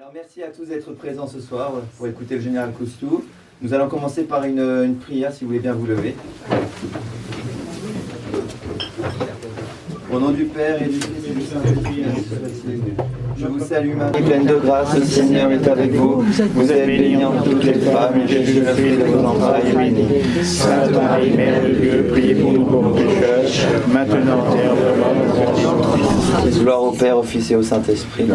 Alors merci à tous d'être présents ce soir pour écouter le général Coustou. Nous allons commencer par une prière, si vous voulez bien vous lever. Au nom du Père et du Fils et du Saint-Esprit, je vous salue Marie, pleine de grâce, le Seigneur est avec vous. Vous êtes bénie entre toutes les femmes, et Jésus, le fruit de vos entrailles, est béni. Sainte Marie, Mère de Dieu, priez pour nous pauvres pécheurs, maintenant et à l'heure de notre mort. Gloire au Père, au Fils et au Saint-Esprit.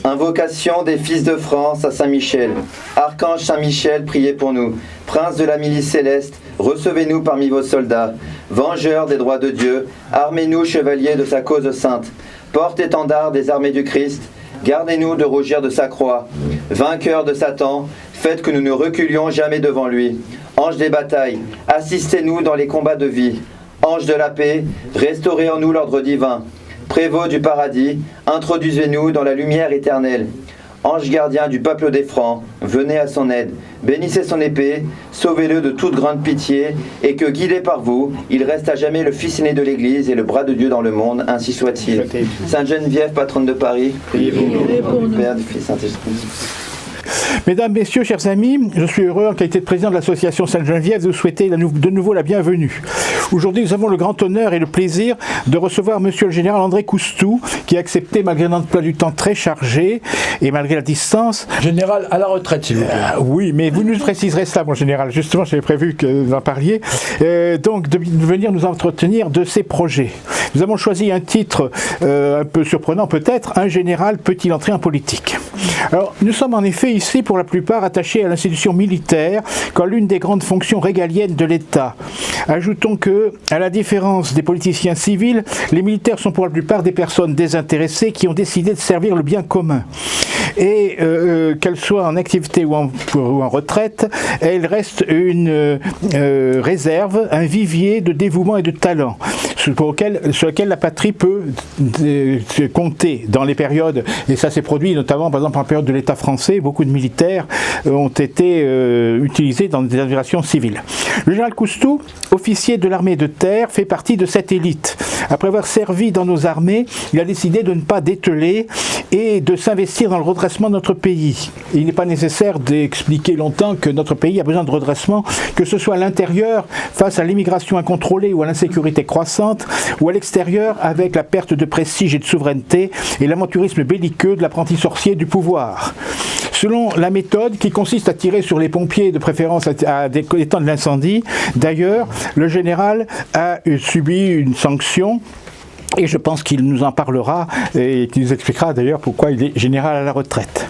Invocation des fils de France à Saint-Michel. Archange Saint-Michel, priez pour nous. Prince de la milice céleste, recevez-nous parmi vos soldats. Vengeurs des droits de Dieu, armez-nous chevaliers de sa cause sainte. Porte-étendard des armées du Christ, gardez-nous de rougir de sa croix. Vainqueurs de Satan, faites que nous ne reculions jamais devant lui. Ange des batailles, assistez-nous dans les combats de vie. Ange de la paix, restaurez en nous l'ordre divin. Prévôt du paradis, introduisez-nous dans la lumière éternelle. Ange gardien du peuple des Francs, venez à son aide. Bénissez son épée, sauvez-le de toute grande pitié, et que, guidé par vous, il reste à jamais le fils aîné de l'Église et le bras de Dieu dans le monde, ainsi soit-il. Sainte Geneviève, patronne de Paris, priez pour nous. Père, du Fils, Saint-Esprit. Mesdames, Messieurs, chers amis, je suis heureux en qualité de président de l'association Sainte-Geneviève de vous souhaiter de nouveau la bienvenue. Aujourd'hui, nous avons le grand honneur et le plaisir de recevoir Monsieur le Général André Coustou, qui a accepté, malgré un emploi du temps très chargé et malgré la distance... Général à la retraite, s'il vous plaît. Oui, mais vous nous préciserez ça, mon général. Justement, j'avais prévu que vous en parliez. Donc, de venir nous entretenir de ces projets. Nous avons choisi un titre un peu surprenant peut-être, « Un général peut-il entrer en politique ?» Alors, nous sommes en effet ici pour la plupart attachés à l'institution militaire comme l'une des grandes fonctions régaliennes de l'État. Ajoutons que, à la différence des politiciens civils, les militaires sont pour la plupart des personnes désintéressées qui ont décidé de servir le bien commun. Et qu'elles soient en activité ou en retraite, elles restent une réserve, un vivier de dévouement et de talent sur lequel la patrie peut compter dans les périodes, et ça s'est produit notamment par exemple en période de l'État français, beaucoup de militaires ont été utilisés dans des opérations civiles. Le général Coustou, officier de l'armée de terre, fait partie de cette élite. Après avoir servi dans nos armées, il a décidé de ne pas dételer et de s'investir dans le redressement de notre pays. Il n'est pas nécessaire d'expliquer longtemps que notre pays a besoin de redressement, que ce soit à l'intérieur face à l'immigration incontrôlée ou à l'insécurité croissante, ou à l'extérieur avec la perte de prestige et de souveraineté et l'aventurisme belliqueux de l'apprenti sorcier du pouvoir. Selon la méthode qui consiste à tirer sur les pompiers, de préférence à des temps de l'incendie, d'ailleurs, le général a subi une sanction. Et je pense qu'il nous en parlera et qu'il nous expliquera d'ailleurs pourquoi il est général à la retraite.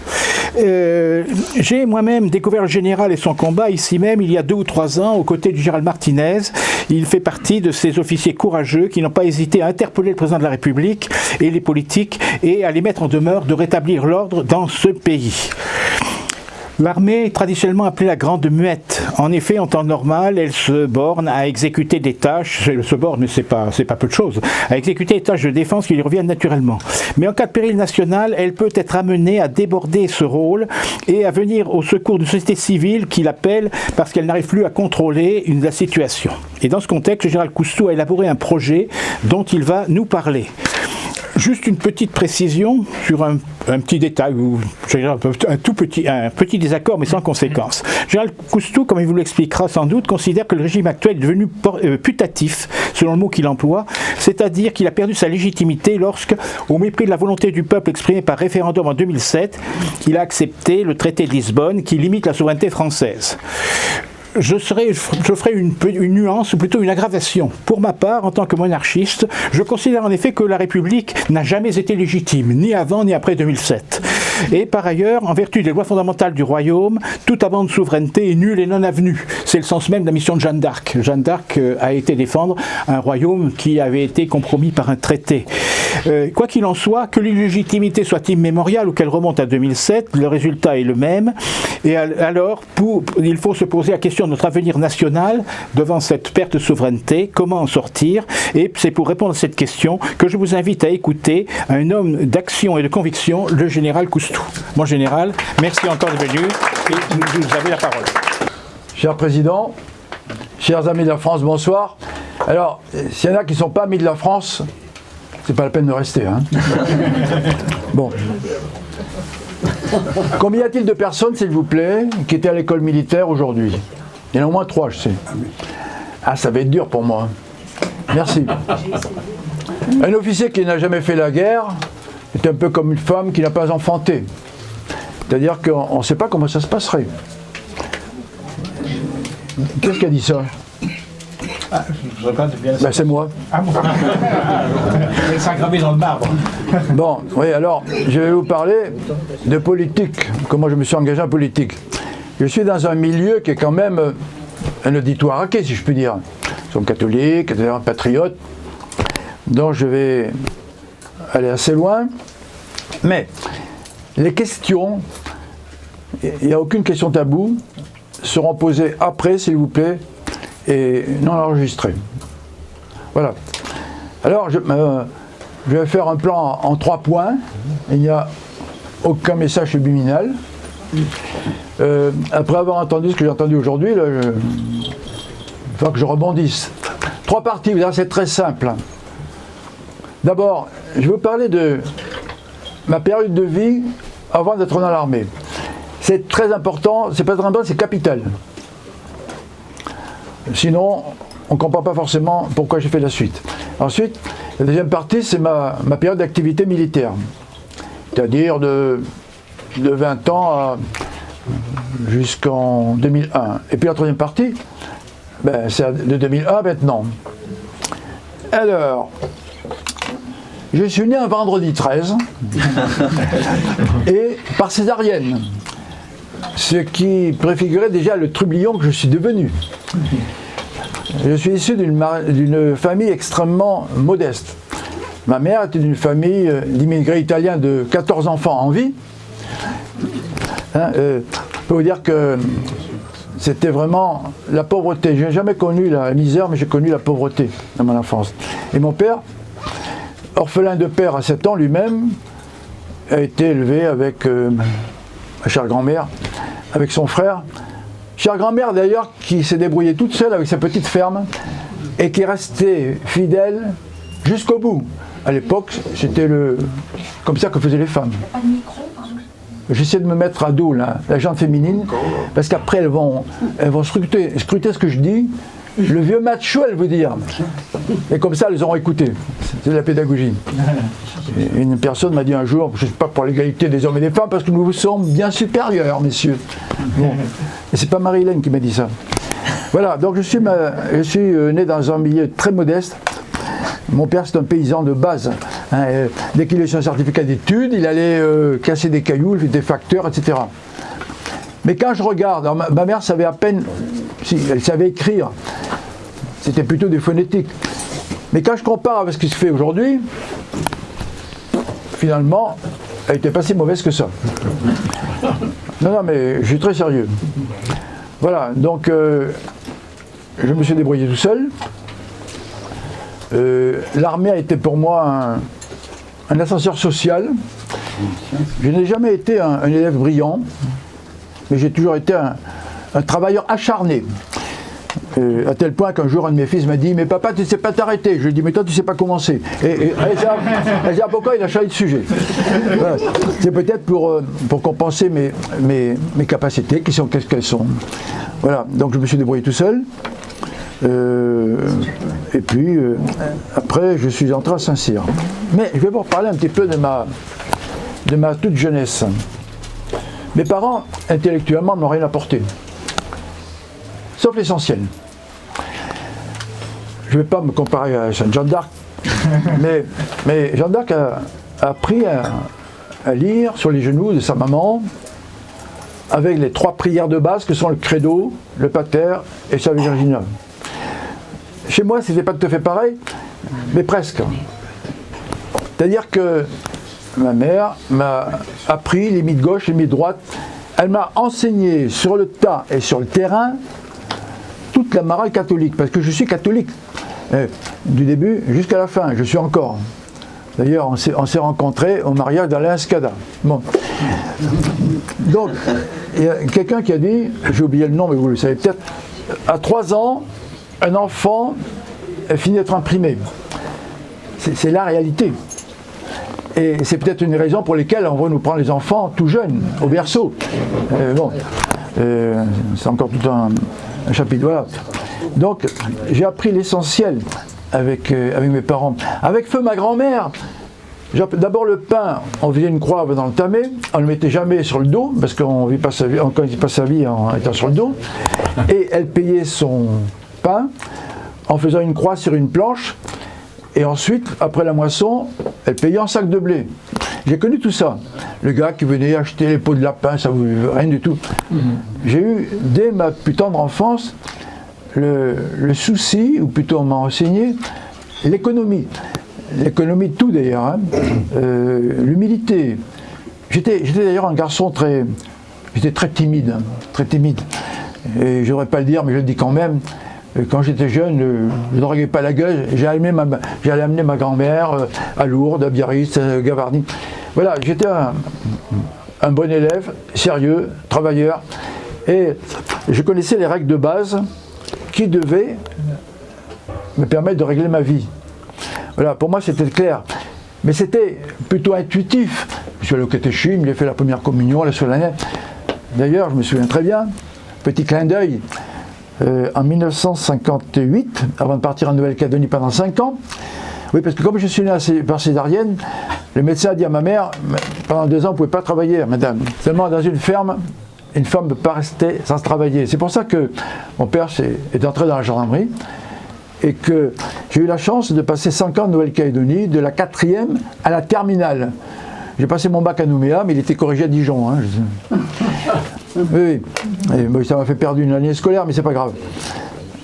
J'ai moi-même découvert le général et son combat ici même il y a 2 ou 3 ans aux côtés du général Martinez. Il fait partie de ces officiers courageux qui n'ont pas hésité à interpeller le président de la République et les politiques et à les mettre en demeure de rétablir l'ordre dans ce pays. L'armée est traditionnellement appelée la Grande Muette. En effet, en temps normal, elle se borne à exécuter des tâches, elle se borne, mais c'est pas peu de choses, à exécuter des tâches de défense qui lui reviennent naturellement. Mais en cas de péril national, elle peut être amenée à déborder ce rôle et à venir au secours d'une société civile qui l'appelle parce qu'elle n'arrive plus à contrôler la situation. Et dans ce contexte, le général Coustou a élaboré un projet dont il va nous parler. Juste une petite précision sur un petit détail, ou un petit désaccord, mais sans conséquence. Général Coustou, comme il vous l'expliquera sans doute, considère que le régime actuel est devenu putatif, selon le mot qu'il emploie, c'est-à-dire qu'il a perdu sa légitimité lorsque, au mépris de la volonté du peuple exprimée par référendum en 2007, il a accepté le traité de Lisbonne qui limite la souveraineté française. Je ferai une nuance, ou plutôt une aggravation. Pour ma part, en tant que monarchiste, je considère en effet que la République n'a jamais été légitime, ni avant ni après 2007. Et par ailleurs, en vertu des lois fondamentales du royaume, tout abandon de souveraineté est nul et non avenu. C'est le sens même de la mission de Jeanne d'Arc. Jeanne d'Arc a été défendre un royaume qui avait été compromis par un traité. Quoi qu'il en soit, que l'illégitimité soit immémoriale ou qu'elle remonte à 2007, le résultat est le même. Et alors, il faut se poser la question de notre avenir national devant cette perte de souveraineté, comment en sortir? Et c'est pour répondre à cette question que je vous invite à écouter un homme d'action et de conviction, le général Coustou. Mon général, merci encore d'être venu et vous avez la parole. Cher Président, chers amis de la France, bonsoir. Alors, s'il y en a qui ne sont pas amis de la France, c'est pas la peine de rester. Hein. Bon. Combien y a-t-il de personnes, s'il vous plaît, qui étaient à l'école militaire aujourd'hui? Il y en a au moins 3, je sais. Ah, ça va être dur pour moi. Merci. Un officier qui n'a jamais fait la guerre est un peu comme une femme qui n'a pas enfanté. C'est-à-dire qu'on ne sait pas comment ça se passerait. Qu'est-ce qui a dit ça? Ah, je regarde bien. Ben, c'est moi. Ah bon. C'est gravé dans le marbre. Bon, oui, alors, je vais vous parler de politique, comment je me suis engagé en politique. Je suis dans un milieu qui est quand même un auditoire hacké, si je puis dire. Nous sommes catholiques, patriotes, donc je vais aller assez loin. Mais les questions, il n'y a aucune question taboue, seront posées après, s'il vous plaît, et non enregistrées. Voilà. Alors, je vais faire un plan en 3 points. Il n'y a aucun message subliminal. Après avoir entendu ce que j'ai entendu aujourd'hui, il faut que je rebondisse. 3 parties, vous verrez, c'est très simple. D'abord, je vais vous parler de ma période de vie avant d'être dans l'armée. C'est très important, c'est pas très important, c'est capital. Sinon, on ne comprend pas forcément pourquoi j'ai fait la suite. Ensuite, la deuxième partie, c'est ma période d'activité militaire. C'est-à-dire de 20 ans jusqu'en 2001. Et puis la troisième partie, ben, c'est de 2001 maintenant. Alors, je suis né un vendredi 13 et par césarienne, ce qui préfigurait déjà le trublion que je suis devenu. Je suis issu d'une famille extrêmement modeste. Ma mère était d'une famille d'immigrés italiens de 14 enfants en vie. Hein, je peux vous dire que c'était vraiment la pauvreté. Je n'ai jamais connu la misère, mais j'ai connu la pauvreté dans mon enfance. Et mon père, orphelin de père à 7 ans lui-même, a été élevé avec ma chère grand-mère, avec son frère. Chère grand-mère d'ailleurs qui s'est débrouillée toute seule avec sa petite ferme et qui est restée fidèle jusqu'au bout. À l'époque, c'était comme ça que faisaient les femmes. J'essaie de me mettre à dos la gente féminine, parce qu'après elles vont scruter ce que je dis. Le vieux macho, elle veut dire. Et comme ça, elles auront écouté. C'est de la pédagogie. Et une personne m'a dit un jour, je ne suis pas pour l'égalité des hommes et des femmes, parce que nous vous sommes bien supérieurs, messieurs. Bon. Et c'est pas Marie-Hélène qui m'a dit ça. Voilà, donc je suis né dans un milieu très modeste. Mon père, c'est un paysan de base. Hein, dès qu'il a eu son certificat d'études, il allait casser des cailloux, il était facteur, etc. Mais quand je regarde, ma mère savait à peine, si, elle savait écrire, c'était plutôt des phonétiques. Mais quand je compare avec ce qui se fait aujourd'hui, finalement, elle n'était pas si mauvaise que ça. Non, mais je suis très sérieux. Voilà, donc je me suis débrouillé tout seul. L'armée a été pour moi un ascenseur social. Je n'ai jamais été un élève brillant, mais j'ai toujours été un travailleur acharné. À tel point qu'un jour un de mes fils m'a dit « Mais papa, tu ne sais pas t'arrêter ». Je lui ai dit « Mais toi, tu ne sais pas commencer ». Et elle dit « Pourquoi il a changé de sujet ?» Voilà. C'est peut-être pour compenser mes capacités, qui sont qu'est-ce qu'elles sont. Voilà, donc je me suis débrouillé tout seul. Et puis, après, je suis entré à Saint-Cyr. Mais je vais vous reparler un petit peu de ma toute jeunesse. Mes parents, intellectuellement, ne m'ont rien apporté. Sauf l'essentiel. Je ne vais pas me comparer à Jeanne d'Arc, mais Jeanne d'Arc a appris à lire sur les genoux de sa maman, avec les 3 prières de base que sont le credo, le pater et sa Virginia. Chez moi, ce n'était pas tout à fait pareil, mais presque. C'est-à-dire que ma mère m'a appris les mythes gauche, les mythes droite. Elle m'a enseigné sur le tas et sur le terrain toute la morale catholique, parce que je suis catholique. Du début jusqu'à la fin, je suis encore. D'ailleurs, on s'est rencontrés au mariage d'Alain Scada. Bon. Donc, il y a quelqu'un qui a dit, j'ai oublié le nom, mais vous le savez peut-être, à 3 ans, un enfant finit d'être imprimé. c'est la réalité. Et c'est peut-être une raison pour laquelle on va nous prendre les enfants tout jeunes, au berceau. C'est encore tout un chapitre. Voilà. Donc, j'ai appris l'essentiel avec mes parents. Avec feu ma grand-mère, d'abord le pain, on faisait une croix avant de le tamer, on ne le mettait jamais sur le dos, parce qu'on ne vit pas sa vie en étant sur le dos. Et elle payait son pain en faisant une croix sur une planche. Et ensuite, après la moisson, elle payait en sac de blé. J'ai connu tout ça. Le gars qui venait acheter les pots de lapin, ça ne rien du tout. J'ai eu, dès ma plus tendre enfance, le souci, ou plutôt on m'a enseigné, l'économie. L'économie de tout d'ailleurs. Hein. L'humilité. J'étais d'ailleurs un garçon j'étais très timide. Très timide. Et je ne devrais pas le dire, mais je le dis quand même. Quand j'étais jeune, je ne draguais pas la gueule, j'allais amener ma grand-mère à Lourdes, à Biarritz, à Gavarnie. Voilà, j'étais un bon élève, sérieux, travailleur, et je connaissais les règles de base qui devaient me permettre de régler ma vie. Voilà, pour moi c'était clair, mais c'était plutôt intuitif. Je suis allé au catéchisme, j'ai fait la première communion, la solennelle. D'ailleurs, je me souviens très bien, petit clin d'œil, en 1958, avant de partir en Nouvelle-Calédonie pendant 5 ans. Oui, parce que comme je suis né par césarienne, le médecin a dit à ma mère, pendant 2 ans, vous ne pouvez pas travailler, madame. Seulement dans une ferme ne peut pas rester sans travailler. C'est pour ça que mon père est entré dans la gendarmerie et que j'ai eu la chance de passer 5 ans en Nouvelle-Calédonie, de la 4e à la terminale. J'ai passé mon bac à Nouméa, mais il était corrigé à Dijon. Hein. Oui. Et ça m'a fait perdre une année scolaire, mais c'est pas grave.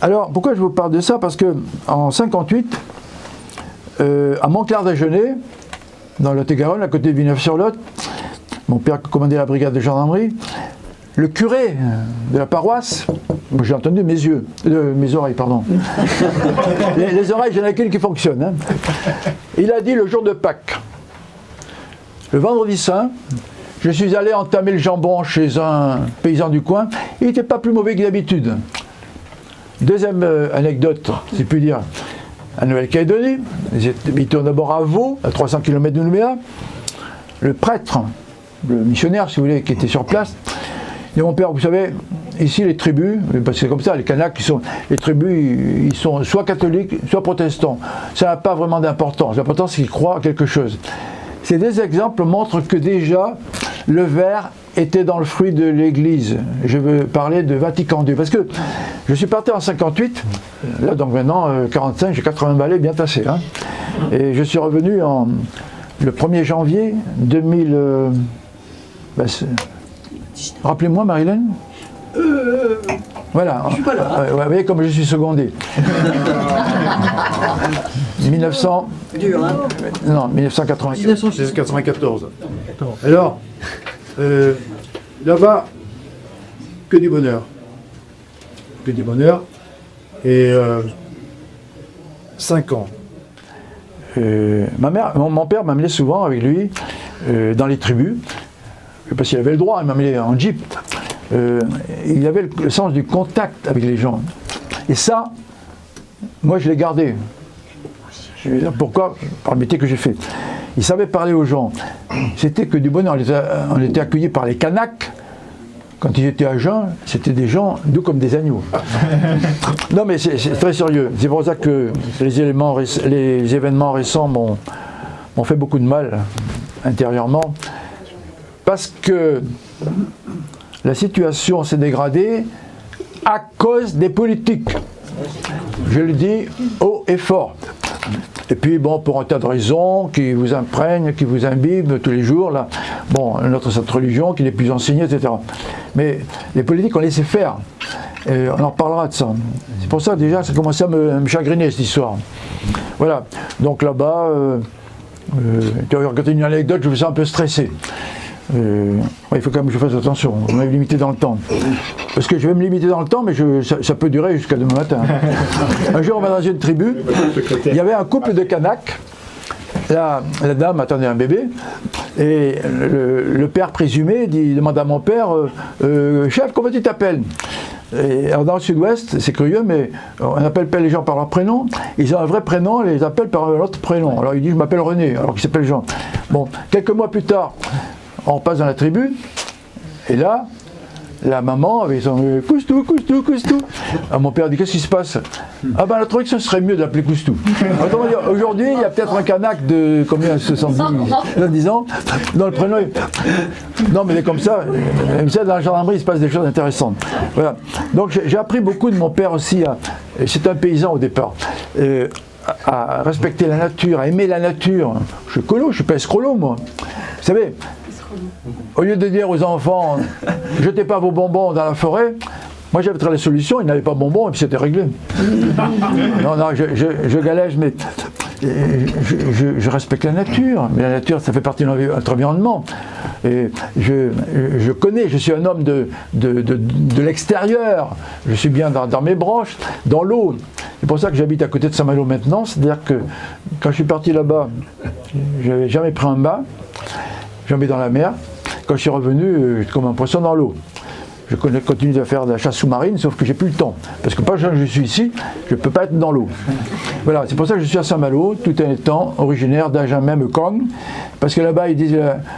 Alors, pourquoi je vous parle de ça? Parce que en 58, à Montclair-d'Agenais, dans le Lot-et-Garonne, à côté de Villeneuve-sur-Lot, mon père commandait la brigade de gendarmerie, le curé de la paroisse, j'ai entendu mes oreilles, pardon. les oreilles, j'en ai qu'une qui fonctionne. Hein. Il a dit le jour de Pâques, le vendredi saint, je suis allé entamer le jambon chez un paysan du coin, il n'était pas plus mauvais que d'habitude. Deuxième anecdote, si je puis dire, en Nouvelle-Calédonie, ils étaient d'abord à Vaud, à 300 km de Nouméa, le prêtre, le missionnaire si vous voulez, qui était sur place, dit mon père, vous savez, ici les tribus, parce que c'est comme ça, les Kanaks, les tribus, ils sont soit catholiques, soit protestants. Ça n'a pas vraiment d'importance, l'important c'est qu'ils croient à quelque chose. Ces 2 exemples montrent que déjà, le verre était dans le fruit de l'Église. Je veux parler de Vatican II. Parce que je suis parti en 58, là donc maintenant, 45, j'ai 80 balais bien tassés. Hein, et je suis revenu le 1er janvier 2000... rappelez-moi, Marilyn. Voilà. Je suis pas là. Vous voyez comme je suis secondé. 1900. Dur, hein. Non, 1994. Alors, là-bas, que du bonheur. Que du bonheur. Et 5 ans. Mon père m'amenait souvent avec lui dans les tribus, parce qu'il avait le droit, il m'amenait en jeep. Il avait le sens du contact avec les gens. Et ça, moi je l'ai gardé. Je vais dire pourquoi, par le métier que j'ai fait. Il savait parler aux gens. C'était que du bonheur. On était accueillis par les Kanaks. Quand ils étaient à jeun, c'était des gens doux comme des agneaux. Non mais c'est très sérieux. C'est pour ça que les événements récents m'ont fait beaucoup de mal intérieurement. Parce que la situation s'est dégradée à cause des politiques. Je le dis haut et fort. Et puis bon, pour un tas de raisons qui vous imprègnent, qui vous imbibent tous les jours, là, bon, cette religion qui n'est plus enseignée, etc. Mais les politiques ont laissé faire. Et on en reparlera de ça. C'est pour ça que déjà, ça commençait à me chagriner cette histoire. Voilà. Donc là-bas, quand une anecdote, je me sens un peu stressé. Il faut quand même que je fasse attention, on va me limiter dans le temps. Parce que je vais me limiter dans le temps, mais ça peut durer jusqu'à demain matin. Un jour, on va dans une tribu, il y avait un couple de Kanaks, la dame attendait un bébé, et le père présumé demande à mon père, chef, comment tu t'appelles? Et alors dans le sud-ouest, c'est curieux, mais on n'appelle pas les gens par leur prénom, ils ont un vrai prénom, on les appelle par leur autre prénom. Alors il dit je m'appelle René, alors qu'il s'appelle Jean. Bon, quelques mois plus tard, on passe dans la tribu, et là, la maman avait son Coustou. Alors mon père dit qu'est-ce qui se passe? Ah ben elle a trouvé que ce serait mieux d'appeler Coustou. Aujourd'hui, il y a peut-être un canac de combien 70 ans dans le prénom. Non mais comme ça, dans la gendarmerie il se passe des choses intéressantes. Voilà. Donc j'ai appris beaucoup de mon père aussi. C'est un paysan au départ. À respecter la nature, à aimer la nature. Je suis colo, je suis pas escrolo moi. Vous savez, au lieu de dire aux enfants jetez pas vos bonbons dans la forêt, moi j'avais trouvé la solution, ils n'avaient pas de bonbons et puis c'était réglé. Non, je galège, mais je respecte la nature. Mais la nature, ça fait partie de notre environnement. Et je connais, je suis un homme de l'extérieur. Je suis bien dans mes branches, dans l'eau. C'est pour ça que j'habite à côté de Saint-Malo maintenant. C'est-à-dire que quand je suis parti là-bas, je n'avais jamais pris un bain. Jamais dans la mer. Quand je suis revenu, comme un poisson dans l'eau. Je continue à faire de la chasse sous-marine, sauf que j'ai plus le temps. Parce que pas que je suis ici, je ne peux pas être dans l'eau. Voilà, c'est pour ça que je suis à Saint-Malo, tout en étant originaire d'Agen-Même-Kong. Parce que là-bas, ils disent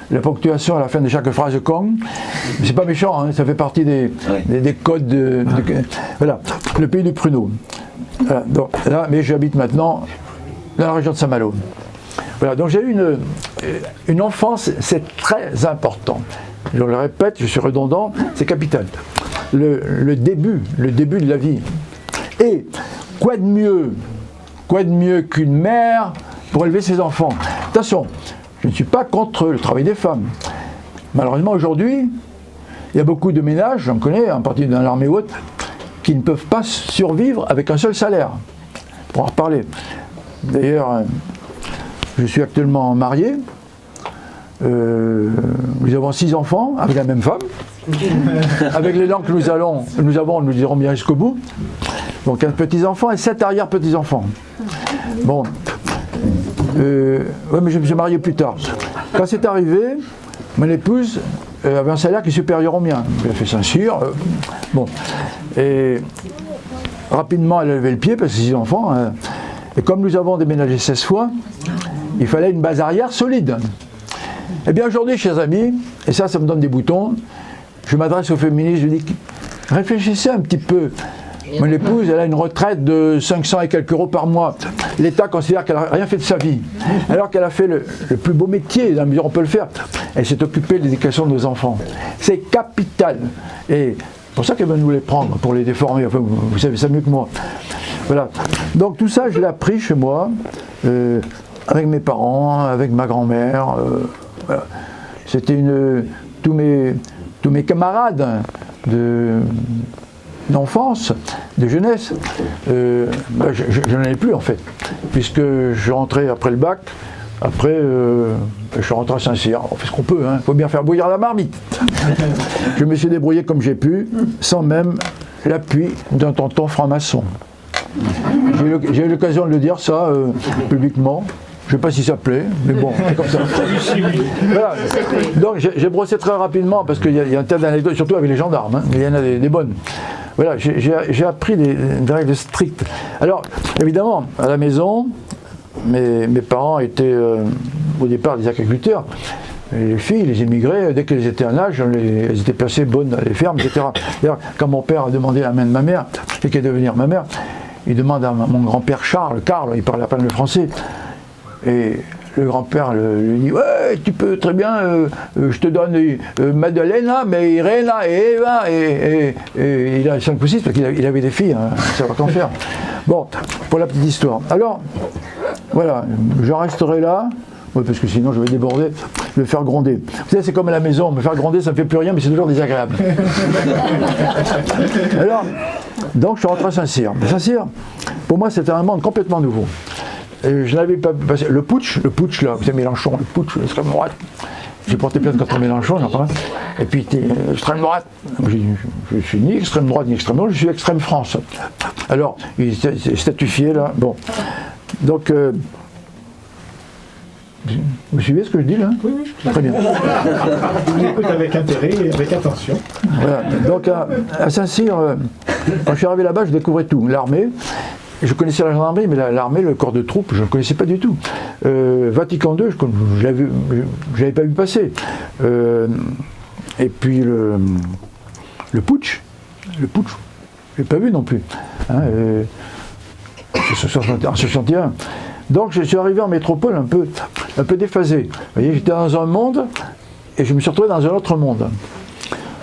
la ponctuation à la fin de chaque phrase Kong. Mais c'est pas méchant, hein, ça fait partie des codes voilà, le pays du pruneau. Voilà, donc, là, mais j'habite maintenant dans la région de Saint-Malo. Voilà, donc j'ai eu une enfance, c'est très important. Je le répète, je suis redondant, c'est capital. Le début de la vie. Et quoi de mieux qu'une mère pour élever ses enfants? Attention, je ne suis pas contre le travail des femmes. Malheureusement aujourd'hui, il y a beaucoup de ménages, j'en connais, en partie dans l'armée haute, qui ne peuvent pas survivre avec un seul salaire. Pour en reparler. D'ailleurs, je suis actuellement marié, nous avons 6 enfants avec la même femme, avec les langues que nous avons, nous irons bien jusqu'au bout, donc 15 petits-enfants et 7 arrière-petits-enfants. Bon, ouais, mais je me suis marié plus tard. Quand c'est arrivé, mon épouse avait un salaire qui est supérieur au mien, elle a fait Saint-Cyr, bon, et rapidement elle a levé le pied parce que 6 enfants, et comme nous avons déménagé 16 fois, il fallait une base arrière solide. Eh bien aujourd'hui, chers amis, et ça me donne des boutons, je m'adresse aux féministes, je dis, réfléchissez un petit peu. Mon épouse, elle a une retraite de 500 et quelques euros par mois. L'État considère qu'elle n'a rien fait de sa vie, alors qu'elle a fait le plus beau métier, dans la mesure où on peut le faire. Elle s'est occupée de l'éducation de nos enfants. C'est capital. Et c'est pour ça qu'elle veut nous les prendre, pour les déformer. Enfin, vous savez ça mieux que moi. Voilà. Donc tout ça, je l'ai appris chez moi. Avec mes parents, avec ma grand-mère. Voilà. C'était tous mes camarades d'enfance, de jeunesse, je n'en ai plus en fait, puisque je rentrais après le bac, après je suis rentré à Saint-Cyr, on fait ce qu'on peut, il faut bien faire bouillir la marmite. Je me suis débrouillé comme j'ai pu, sans même l'appui d'un tonton franc-maçon. J'ai eu l'occasion de le dire ça publiquement. Je ne sais pas si ça plaît, mais bon, c'est comme ça. Voilà. Donc j'ai brossé très rapidement parce qu'il y a un tas d'anecdotes, surtout avec les gendarmes, mais il y en a des bonnes. Voilà, j'ai appris des règles strictes. Alors, évidemment, à la maison, mes parents étaient au départ des agriculteurs. Et les filles, les immigrés, dès qu'elles étaient en âge, elles étaient placées bonnes dans les fermes, etc. D'ailleurs, quand mon père a demandé la main de ma mère, et qu'elle est devenir ma mère, il demande à mon grand-père Karl, il parlait à peine le français. Et le grand-père lui dit « Ouais, tu peux très bien, je te donne Madeleine, mais Irène et Eva. » Et il a 5 ou 6 parce qu'il avait des filles, ça va qu'en faire. Bon, pour la petite histoire. Alors, voilà, j'en resterai là. Oui, parce que sinon je vais déborder, je vais faire gronder. Vous savez, c'est comme à la maison, me faire gronder, ça ne fait plus rien, mais c'est toujours désagréable. Alors, donc je suis rentré à Saint-Cyr. Saint-Cyr, pour moi, c'était un monde complètement nouveau. Et je n'avais pas passé. Le putsch là, vous savez, Mélenchon, le putsch, l'extrême droite. J'ai porté plainte contre Mélenchon, j'en parle. Et puis, extrême droite. Je suis ni extrême droite ni extrême droite, je suis extrême France. Alors, il est statifié là. Bon. Donc, Vous suivez ce que je dis là? Oui, oui. Très bien. Je vous écoute avec intérêt et avec attention. Voilà. Donc à Saint-Cyr, quand je suis arrivé là-bas, je découvrais tout. L'armée, je connaissais la gendarmerie, mais l'armée, le corps de troupes, je ne connaissais pas du tout. Vatican II, je l'avais pas vu passer. Et puis le putsch, je ne l'ai pas vu non plus. Hein, en 61. Donc je suis arrivé en métropole un peu déphasé. Vous voyez, j'étais dans un monde et je me suis retrouvé dans un autre monde.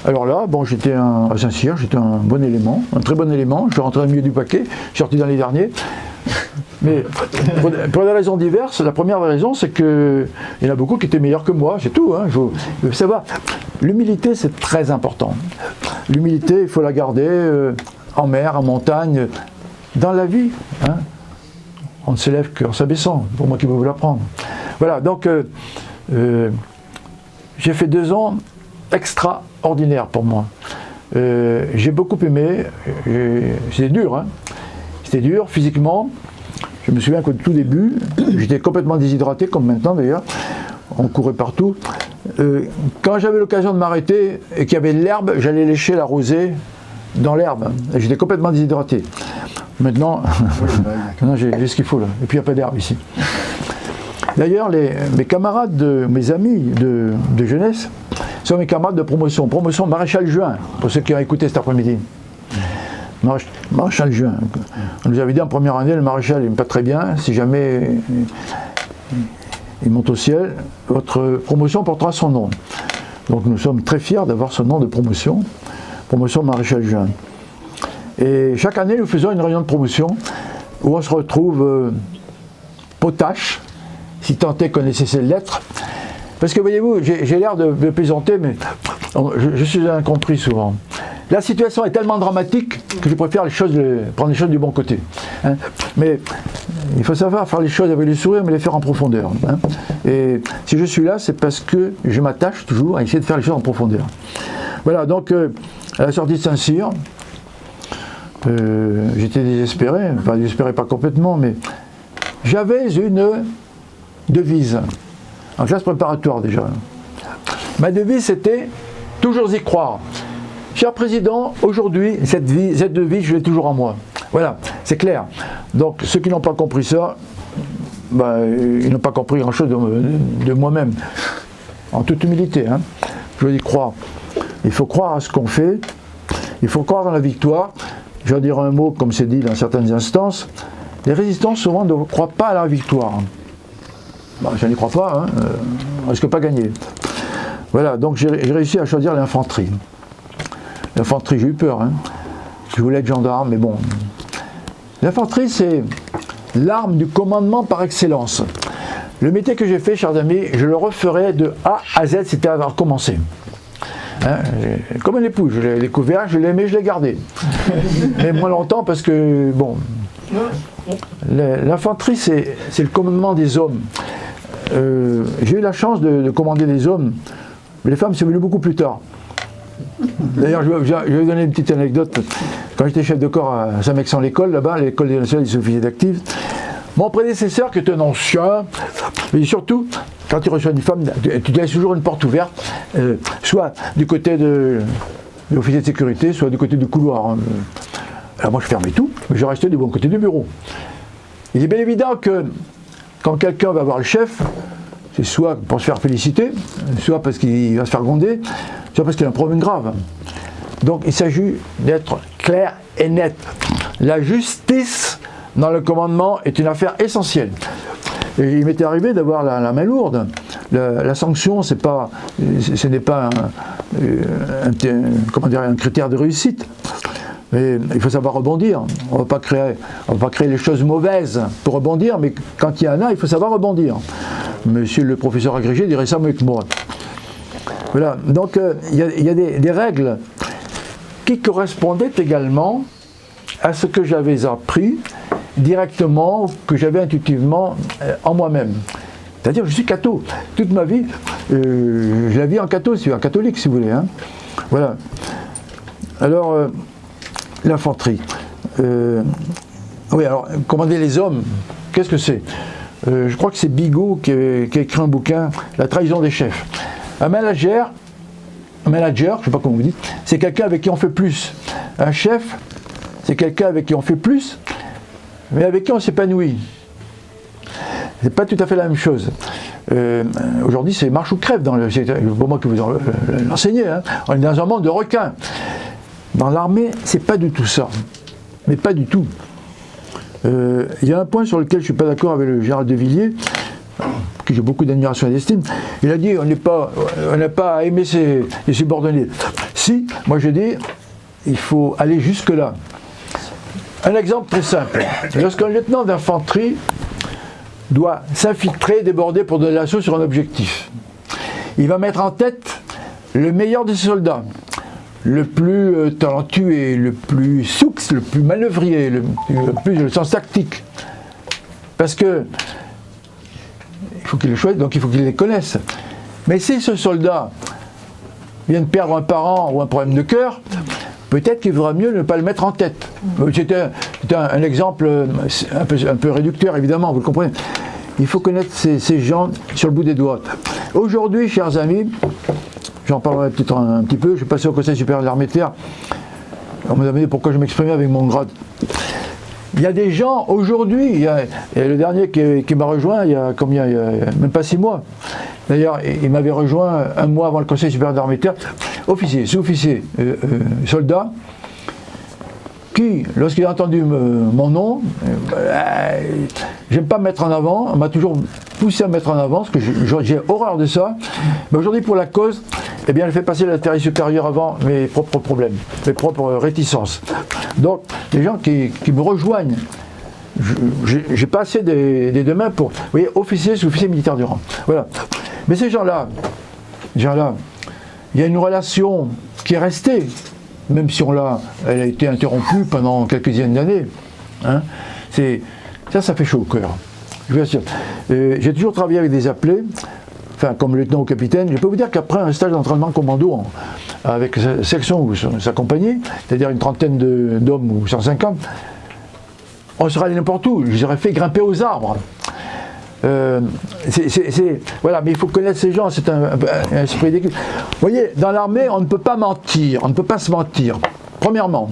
Alors là, bon, j'étais à Saint-Cyr, j'étais un bon élément, un très bon élément. Je suis rentré au milieu du paquet, je suis sorti dans les derniers. Mais pour des raisons diverses, la première raison, c'est qu'il y en a beaucoup qui étaient meilleurs que moi, c'est tout. Hein. Il faut savoir, l'humilité, c'est très important. L'humilité, il faut la garder en mer, en montagne, dans la vie. Hein. On ne s'élève qu'en s'abaissant, pour moi qui veux vous l'apprendre. Voilà, donc j'ai fait 2 ans extraordinaires pour moi. J'ai beaucoup aimé, c'était dur, hein. C'était dur physiquement. Je me souviens qu'au tout début, j'étais complètement déshydraté, comme maintenant d'ailleurs, on courait partout. Quand j'avais l'occasion de m'arrêter et qu'il y avait de l'herbe, j'allais lécher la rosée dans l'herbe. J'étais complètement déshydraté. Maintenant, j'ai ce qu'il faut là. Et puis il n'y a pas d'herbe ici. D'ailleurs, mes camarades, mes amis de jeunesse, sont mes camarades de promotion. Promotion Maréchal Juin, pour ceux qui ont écouté cet après-midi. Maréchal Juin. On nous avait dit en première année, le maréchal n'aime pas très bien. Si jamais il monte au ciel, votre promotion portera son nom. Donc nous sommes très fiers d'avoir ce nom de promotion. Promotion Maréchal Juin. Et chaque année, nous faisons une réunion de promotion où on se retrouve potache, si tant est qu'on ait cessé de l'être. Parce que voyez-vous, j'ai l'air de plaisanter, mais je suis incompris souvent. La situation est tellement dramatique que je préfère prendre les choses du bon côté. Hein. Mais il faut savoir faire les choses avec le sourire, mais les faire en profondeur. Hein. Et si je suis là, c'est parce que je m'attache toujours à essayer de faire les choses en profondeur. Voilà, donc à la sortie de Saint-Cyr, j'étais désespéré, enfin désespéré pas complètement, mais j'avais une devise, en classe préparatoire déjà. Ma devise c'était « toujours y croire ». Cher Président, aujourd'hui, cette devise, je l'ai toujours en moi. Voilà, c'est clair. Donc ceux qui n'ont pas compris ça, ils n'ont pas compris grand-chose de moi-même. En toute humilité, hein. Je veux y croire. Il faut croire à ce qu'on fait, il faut croire dans la victoire. Je vais dire un mot, comme c'est dit dans certaines instances, les résistants souvent ne croient pas à la victoire. Je n'y crois pas, hein. On ne risque pas gagner. Voilà, donc j'ai réussi à choisir l'infanterie. L'infanterie, j'ai eu peur, hein. Je voulais être gendarme, mais bon. L'infanterie, c'est l'arme du commandement par excellence. Le métier que j'ai fait, chers amis, je le referai de A à Z, c'était à recommencer. Hein, comme un époux, je l'ai découvert, je l'ai aimé, je l'ai gardé. Mais moins longtemps parce que, bon, l'infanterie, c'est le commandement des hommes. J'ai eu la chance de commander des hommes, mais les femmes, c'est venu beaucoup plus tard. D'ailleurs, je vais vous donner une petite anecdote. Quand j'étais chef de corps à Saint-Mexan-l'École, là-bas, l'école nationale des officiers d'actifs, mon prédécesseur, qui était un ancien, et surtout, quand il reçoit une femme, tu laisses toujours une porte ouverte, soit du côté de l'officier de sécurité, soit du côté du couloir. Alors moi, je fermais tout, mais je restais du bon côté du bureau. Il est bien évident que quand quelqu'un va voir le chef, c'est soit pour se faire féliciter, soit parce qu'il va se faire gronder, soit parce qu'il a un problème grave. Donc il s'agit d'être clair et net. La justice dans le commandement est une affaire essentielle. Et il m'était arrivé d'avoir la main lourde. La sanction, ce n'est pas un critère de réussite. Mais il faut savoir rebondir. On ne va pas créer les choses mauvaises pour rebondir, mais quand il y en a, il faut savoir rebondir. Monsieur le professeur agrégé dirait ça mieux que moi. Voilà, donc il y a des règles qui correspondaient également à ce que j'avais appris directement, que j'avais intuitivement en moi-même. C'est-à-dire que je suis catho. Toute ma vie, je la vis en catho, un catholique si vous voulez. Hein. Voilà. Alors, l'infanterie. Oui, alors, commander les hommes, qu'est-ce que c'est? je crois que c'est Bigot qui a écrit un bouquin, La trahison des chefs. Un manager, je ne sais pas comment vous dites, c'est quelqu'un avec qui on fait plus. Un chef, c'est quelqu'un avec qui on fait plus, mais avec qui on s'épanouit. C'est pas tout à fait la même chose. Aujourd'hui, c'est marche ou crève dans c'est pas moi qui vous l'enseignez, hein. On est dans un monde de requins. Dans l'armée, c'est pas du tout ça. Mais pas du tout. Il y a un point sur lequel je ne suis pas d'accord avec le Gérald de Villiers, qui j'ai beaucoup d'admiration et d'estime. Il a dit on n'a pas à aimer ses subordonnés. Si, moi je dis, il faut aller jusque-là. Un exemple très simple. Lorsqu'un lieutenant d'infanterie doit s'infiltrer, déborder pour donner l'assaut sur un objectif, il va mettre en tête le meilleur des soldats, le plus talentueux, le plus souple, le plus manœuvrier, le sens tactique. Parce que il faut qu'il les choisisse, donc il faut qu'il les connaisse. Mais si ce soldat vient de perdre un parent ou un problème de cœur, peut-être qu'il vaudra mieux ne pas le mettre en tête. C'était un exemple un peu réducteur, évidemment, vous le comprenez. Il faut connaître ces gens sur le bout des doigts. Aujourd'hui, chers amis, j'en parlerai peut-être un petit peu, je suis passé au Conseil supérieur de l'armée de terre, on m'a demandé pourquoi je m'exprimais avec mon grade. Il y a des gens, aujourd'hui, il y a le dernier qui m'a rejoint, il y a même pas 6 mois. D'ailleurs, il m'avait rejoint un mois avant le Conseil supérieur de l'armée de terre, officier, sous-officier, soldat, qui, lorsqu'il a entendu mon nom, j'aime pas me mettre en avant, on m'a toujours poussé à me mettre en avant, parce que j'ai horreur de ça. Mais aujourd'hui, pour la cause, eh bien, elle fait passer l'intérêt supérieur avant mes propres problèmes, mes propres réticences. Donc, les gens qui me rejoignent, j'ai pas assez des deux mains pour, vous voyez, officier, sous-officier, militaire du rang. Voilà. Mais ces gens-là, il y a une relation qui est restée, même si elle a été interrompue pendant quelques dizaines d'années. Hein. Ça fait chaud au cœur. Je vous assure. J'ai toujours travaillé avec des appelés, enfin comme lieutenant ou capitaine. Je peux vous dire qu'après un stage d'entraînement commando avec sa section ou sa compagnie, c'est-à-dire une trentaine d'hommes ou 150, on serait allé n'importe où. Je les aurais fait grimper aux arbres. Voilà, mais il faut connaître ces gens, c'est un esprit d'équipe. Vous voyez, dans l'armée, on ne peut pas mentir, on ne peut pas se mentir. Premièrement,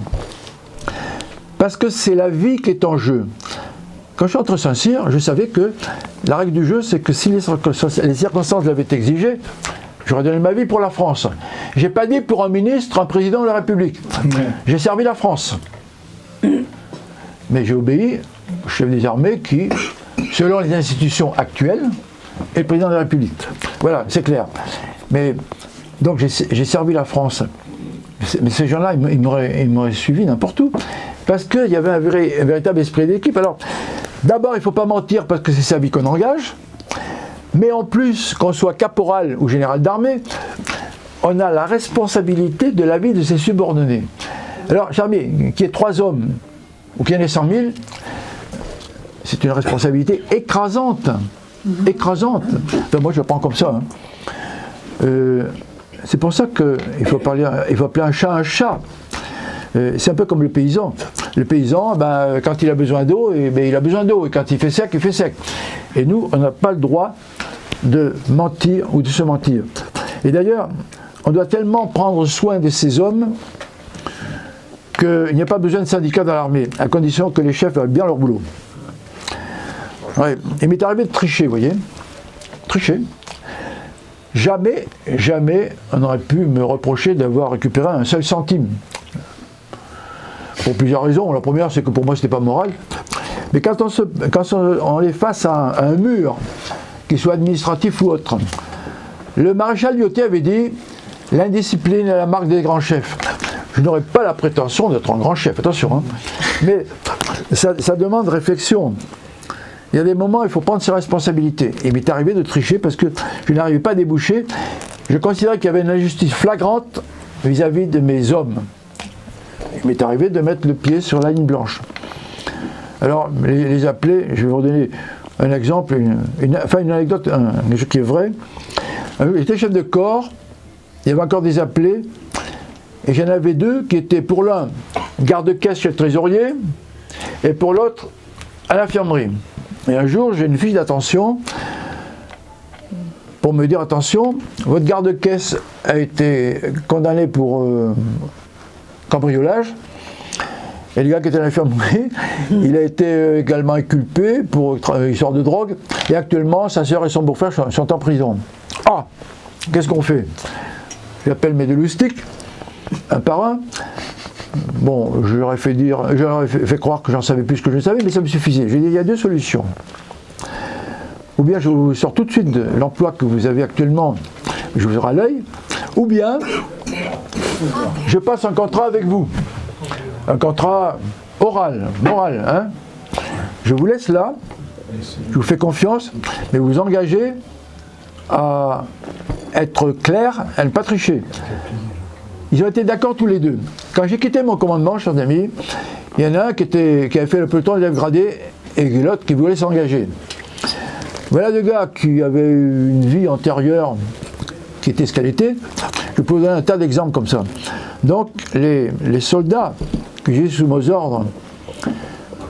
parce que c'est la vie qui est en jeu. Quand je suis entré Saint-Cyr, je savais que la règle du jeu, c'est que si les circonstances l'avaient exigé, j'aurais donné ma vie pour la France. J'ai pas dit pour un ministre, un président de la République. J'ai servi la France. Mais j'ai obéi au chef des armées qui, selon les institutions actuelles, est le président de la République. Voilà, c'est clair. Mais donc j'ai servi la France. Mais ces gens-là, ils m'auraient suivi n'importe où. Parce qu'il y avait un véritable esprit d'équipe. Alors, d'abord, il ne faut pas mentir parce que c'est sa vie qu'on engage. Mais en plus, qu'on soit caporal ou général d'armée, on a la responsabilité de la vie de ses subordonnés. Alors, Charmier, qu'il y ait 3 hommes ou qu'il y en ait 100 000, c'est une responsabilité écrasante. Écrasante. Enfin, moi, je le prends comme ça. Hein. C'est pour ça qu'il faut appeler un chat. C'est un peu comme le paysan. Le paysan, quand il a besoin d'eau, il a besoin d'eau. Et quand il fait sec, il fait sec. Et nous, on n'a pas le droit de mentir ou de se mentir. Et d'ailleurs, on doit tellement prendre soin de ces hommes qu'il n'y a pas besoin de syndicats dans l'armée, à condition que les chefs fassent bien leur boulot. Ouais. Il m'est arrivé de tricher, vous voyez. Tricher. Jamais on n'aurait pu me reprocher d'avoir récupéré un seul centime. Pour plusieurs raisons. La première, c'est que pour moi, ce n'était pas moral. Mais quand on est face à un mur, qu'il soit administratif ou autre, le maréchal Lyoté avait dit « L'indiscipline est la marque des grands chefs ». Je n'aurais pas la prétention d'être un grand chef, attention. Hein. Mais ça demande réflexion. Il y a des moments où il faut prendre ses responsabilités. Il m'est arrivé de tricher parce que je n'arrivais pas à déboucher. Je considérais qu'il y avait une injustice flagrante vis-à-vis de mes hommes. Il m'est arrivé de mettre le pied sur la ligne blanche. Alors, les appelés, je vais vous donner un exemple, une anecdote, un chose qui est vrai. J'étais chef de corps, il y avait encore des appelés, et j'en avais 2 qui étaient pour l'un garde-caisse chez le trésorier, et pour l'autre à l'infirmerie. Et un jour, j'ai une fiche d'attention pour me dire, attention, votre garde-caisse a été condamné pour cambriolage. Et le gars qui était à l'infirmerie, il a été également inculpé pour histoire de drogue. Et actuellement, sa sœur et son beau-frère sont en prison. Ah, qu'est-ce qu'on fait? J'appelle mes deux loustiques, un par un. Bon, je leur ai fait croire que j'en savais plus que je ne savais, mais ça me suffisait. J'ai dit, il y a deux solutions. Ou bien je vous sors tout de suite de l'emploi que vous avez actuellement, je vous aurai à l'œil, ou bien je passe un contrat avec vous. Un contrat oral, moral. Hein. Je vous laisse là, je vous fais confiance, mais vous engagez à être clair, à ne pas tricher. Ils ont été d'accord tous les deux. Quand j'ai quitté mon commandement, chers amis, il y en a un qui avait fait le peloton d'élèves gradés et l'autre qui voulait s'engager. Voilà deux gars qui avaient une vie antérieure qui était ce qu'elle était. Je peux vous donner un tas d'exemples comme ça. Donc, les soldats que j'ai sous mes ordres,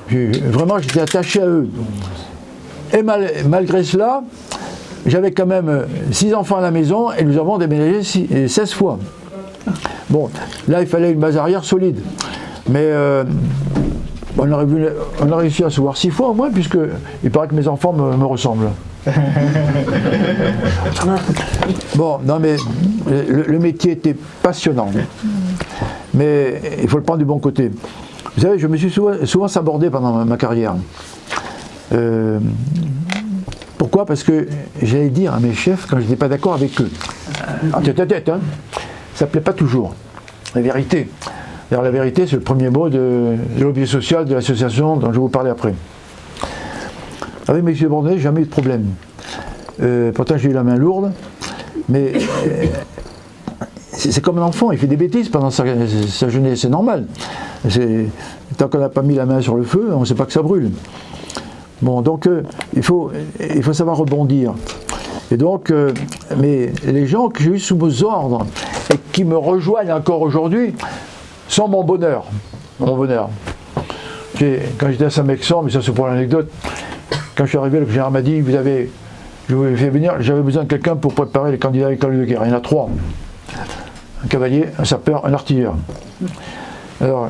vraiment j'étais attaché à eux. Et malgré cela, j'avais quand même 6 enfants à la maison et nous avons déménagé 16 fois. Bon, là il fallait une base arrière solide. Mais on a réussi à se voir 6 fois au moins, puisque il paraît que mes enfants me ressemblent. Bon, non mais le métier était passionnant. Mais il faut le prendre du bon côté. Vous savez, je me suis souvent sabordé pendant ma carrière. Pourquoi? Parce que j'allais dire à mes chefs quand je n'étais pas d'accord avec eux. En tête à tête, hein. Ça ne plaît pas toujours. La vérité. D'ailleurs, la vérité, c'est le premier mot de l'objet social de l'association dont je vais vous parler après. Avec mes subordonnés, jamais eu de problème. Pourtant, j'ai eu la main lourde, mais c'est comme un enfant, il fait des bêtises pendant sa jeunesse, c'est normal. Tant qu'on n'a pas mis la main sur le feu, on ne sait pas que ça brûle. Bon, donc il faut savoir rebondir. Et donc, mais les gens que j'ai eu sous mes ordres et qui me rejoignent encore aujourd'hui sont mon bonheur. Mon bonheur. Quand j'étais à Saint-Mexan, mais ça c'est pour l'anecdote, quand je suis arrivé, le général m'a dit, je vous ai fait venir, j'avais besoin de quelqu'un pour préparer les candidats à l'école de guerre. Il y en a 3. Un cavalier, un sapeur, un artilleur. Alors,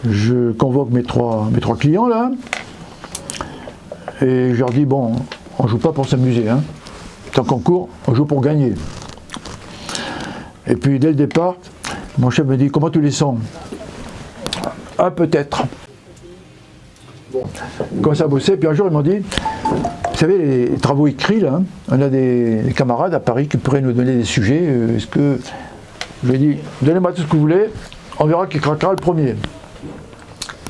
je convoque mes trois clients là, et je leur dis, bon, on ne joue pas pour s'amuser, hein. Tant qu'on court, on joue pour gagner. Et puis dès le départ, mon chef me dit, comment tu les sens? Ah, peut-être. Bon, on commence à bosser, puis un jour ils m'ont dit, vous savez, les travaux écrits là, on a des camarades à Paris qui pourraient nous donner des sujets, est-ce que... Je lui ai dit, donnez-moi tout ce que vous voulez, on verra qui craquera le premier.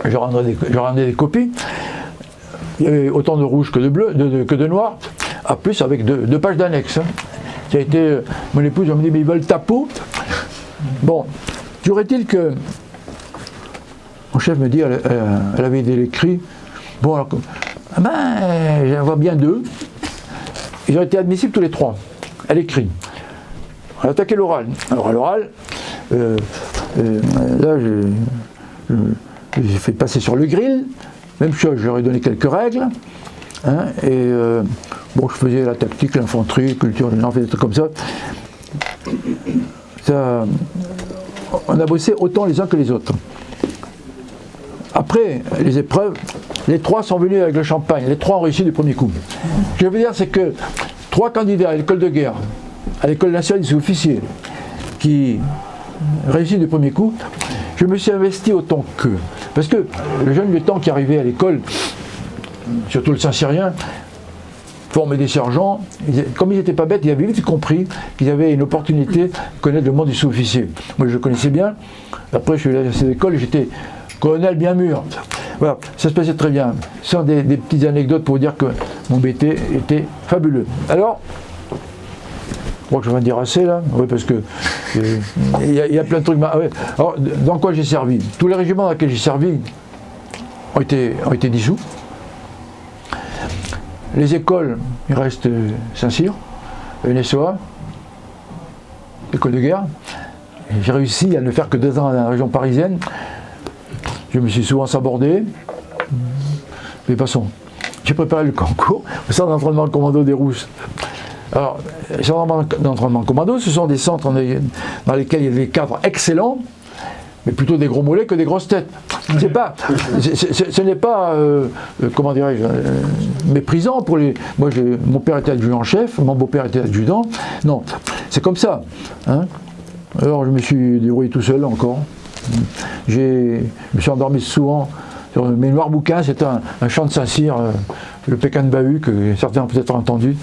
Je rendais des copies, il y avait autant de rouge que de bleu, que de noir, à plus avec deux pages d'annexes. Hein. Ça a été, mon épouse m'a dit, mais ils veulent ta peau. Bon, toujours est-il que mon chef me dit, elle avait écrit, bon, alors, j'en vois bien 2, ils ont été admissibles tous les 3, à l'écrit. On a attaqué l'oral. Alors à l'oral, là j'ai fait passer sur le grill, même chose, je leur ai donné quelques règles, hein, et bon, je faisais la tactique, l'infanterie, culture, des trucs comme ça. On a bossé autant les uns que les autres. Après les épreuves, les 3 sont venus avec le champagne, les 3 ont réussi du premier coup. Ce que je veux dire, c'est que 3 candidats à l'école de guerre, à l'école nationale des sous-officiers, qui réussit du premier coup, je me suis investi autant qu'eux. Parce que le jeune lieutenant qui arrivait à l'école, surtout le Saint-Cyrien, formait des sergents, comme ils n'étaient pas bêtes, ils avaient vite compris qu'ils avaient une opportunité de connaître le monde des sous-officiers. Moi je le connaissais bien, après je suis allé à cette école et j'étais colonel bien mûr. Voilà, ça se passait très bien. Ce sont des petites anecdotes pour vous dire que mon BT était fabuleux. Alors, je crois que je viens de dire assez là, oui, parce que il y a plein de trucs. Ouais. Alors, dans quoi j'ai servi? Tous les régiments dans lesquels j'ai servi ont été dissous. Les écoles, il reste Saint-Cyr, une SOA, école de guerre. J'ai réussi à ne faire que 2 ans dans la région parisienne. Je me suis souvent sabordé. Mais passons. J'ai préparé le concours au centre d'entraînement commando des Rousses. Alors, les centres d'entraînement commando, ce sont des centres dans lesquels il y a des cadres excellents, mais plutôt des gros mollets que des grosses têtes. Ce n'est pas, comment dirais-je, méprisant pour les... Moi, mon père était adjudant-chef, mon beau-père était adjudant. Non, c'est comme ça. Hein. Alors, je me suis débrouillé tout seul encore. Je me suis endormi souvent sur mes noirs bouquins. C'était un chant de Saint-Cyr, le Pékin de Bahut, que certains ont peut-être entendu.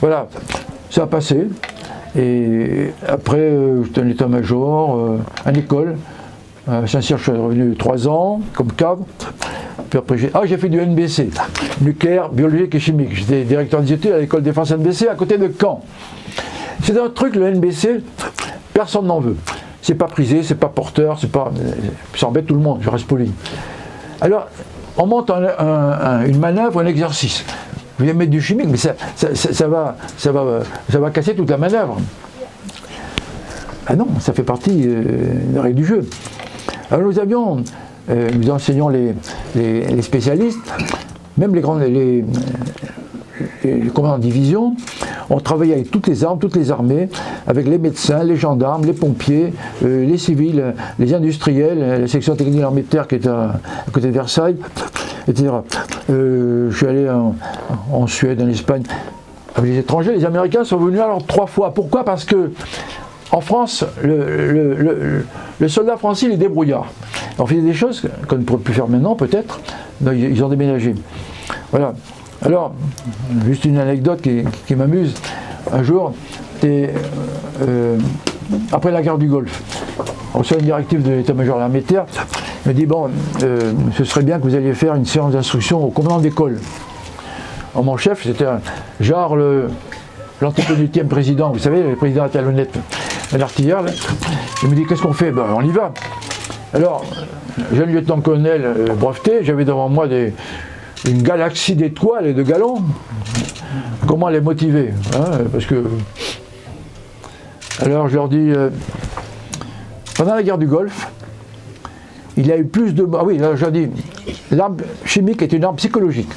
Voilà, ça a passé. Et après, j'étais en état-major, à l'école. À Saint-Cyr, je suis revenu 3 ans, comme cadre. Puis après, j'ai fait du NBC, nucléaire, biologique et chimique. J'étais directeur des études à l'école défense NBC, à côté de Caen. C'est un truc, le NBC, personne n'en veut. C'est pas prisé, c'est pas porteur, ça embête tout le monde, je reste poli. Alors, on monte une manœuvre, un exercice. Vous voulez mettre du chimique, mais ça va casser toute la manœuvre. Ah non, ça fait partie des règles du jeu. Alors nous enseignons les spécialistes, même les commandants de division, on travaillait avec toutes les armes, toutes les armées, avec les médecins, les gendarmes, les pompiers, les civils, les industriels, la section technique de l'armée de terre qui est à côté de Versailles, etc. Je suis allé en Suède, en Espagne, avec les étrangers. Les Américains sont venus alors 3 fois. Pourquoi? Parce que en France, le soldat français, il est débrouillard. On fait des choses qu'on ne pourrait plus faire maintenant, peut-être. Ils ont déménagé. Voilà. Alors, juste une anecdote qui m'amuse. Un jour, après la guerre du Golfe, on reçoit une directive de l'état-major de l'armée de terre. Il me dit, bon, ce serait bien que vous alliez faire une séance d'instruction au commandant d'école. Mon chef, c'était genre l'antépénultième président, vous savez, le président à talonnette, un artilleur, là. Il me dit, qu'est-ce qu'on fait? Ben, on y va. Alors, jeune lieutenant-colonel breveté, j'avais devant moi une galaxie d'étoiles et de galons. Comment les motiver, hein? Parce que... Alors, je leur dis, pendant la guerre du Golfe, il y a eu plus de... Ah oui, là, je leur dis, l'arme chimique est une arme psychologique.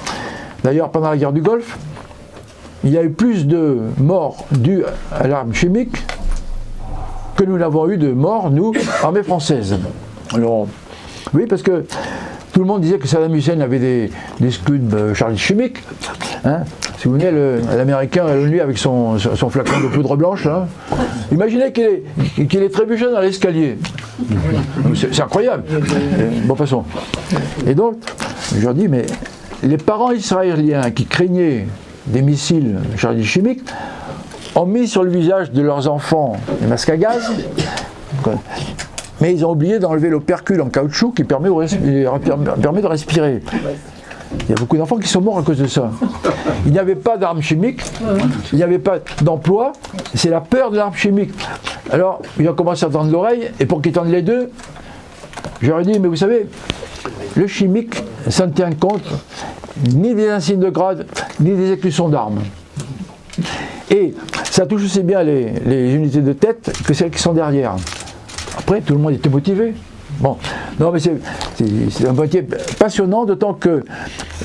D'ailleurs, pendant la guerre du Golfe, il y a eu plus de morts dues à l'arme chimique que nous n'avons eu de morts, nous, armée française. Alors, oui, parce que tout le monde disait que Saddam Hussein avait des scuds chargés chimiques. Hein. Si vous venez, l'Américain à l'ONU avec son flacon de poudre blanche, là, imaginez qu'il est trébuché dans l'escalier. C'est incroyable. Bon, passons. Et donc, je leur dis, mais les parents israéliens qui craignaient des missiles chargés chimiques ont mis sur le visage de leurs enfants des masques à gaz, mais ils ont oublié d'enlever l'opercule en caoutchouc qui permet de respirer. Il y a beaucoup d'enfants qui sont morts à cause de ça. Il n'y avait pas d'armes chimiques, il n'y avait pas d'emploi, c'est la peur de l'arme chimique. Alors, ils ont commencé à tendre l'oreille, et pour qu'ils tendent les deux, j'aurais dit, mais vous savez, le chimique, ça ne tient compte ni des insignes de grade, ni des écusons d'armes. Et ça touche aussi bien les unités de tête que celles qui sont derrière. Après, tout le monde était motivé. Bon, non mais c'est un métier passionnant, d'autant que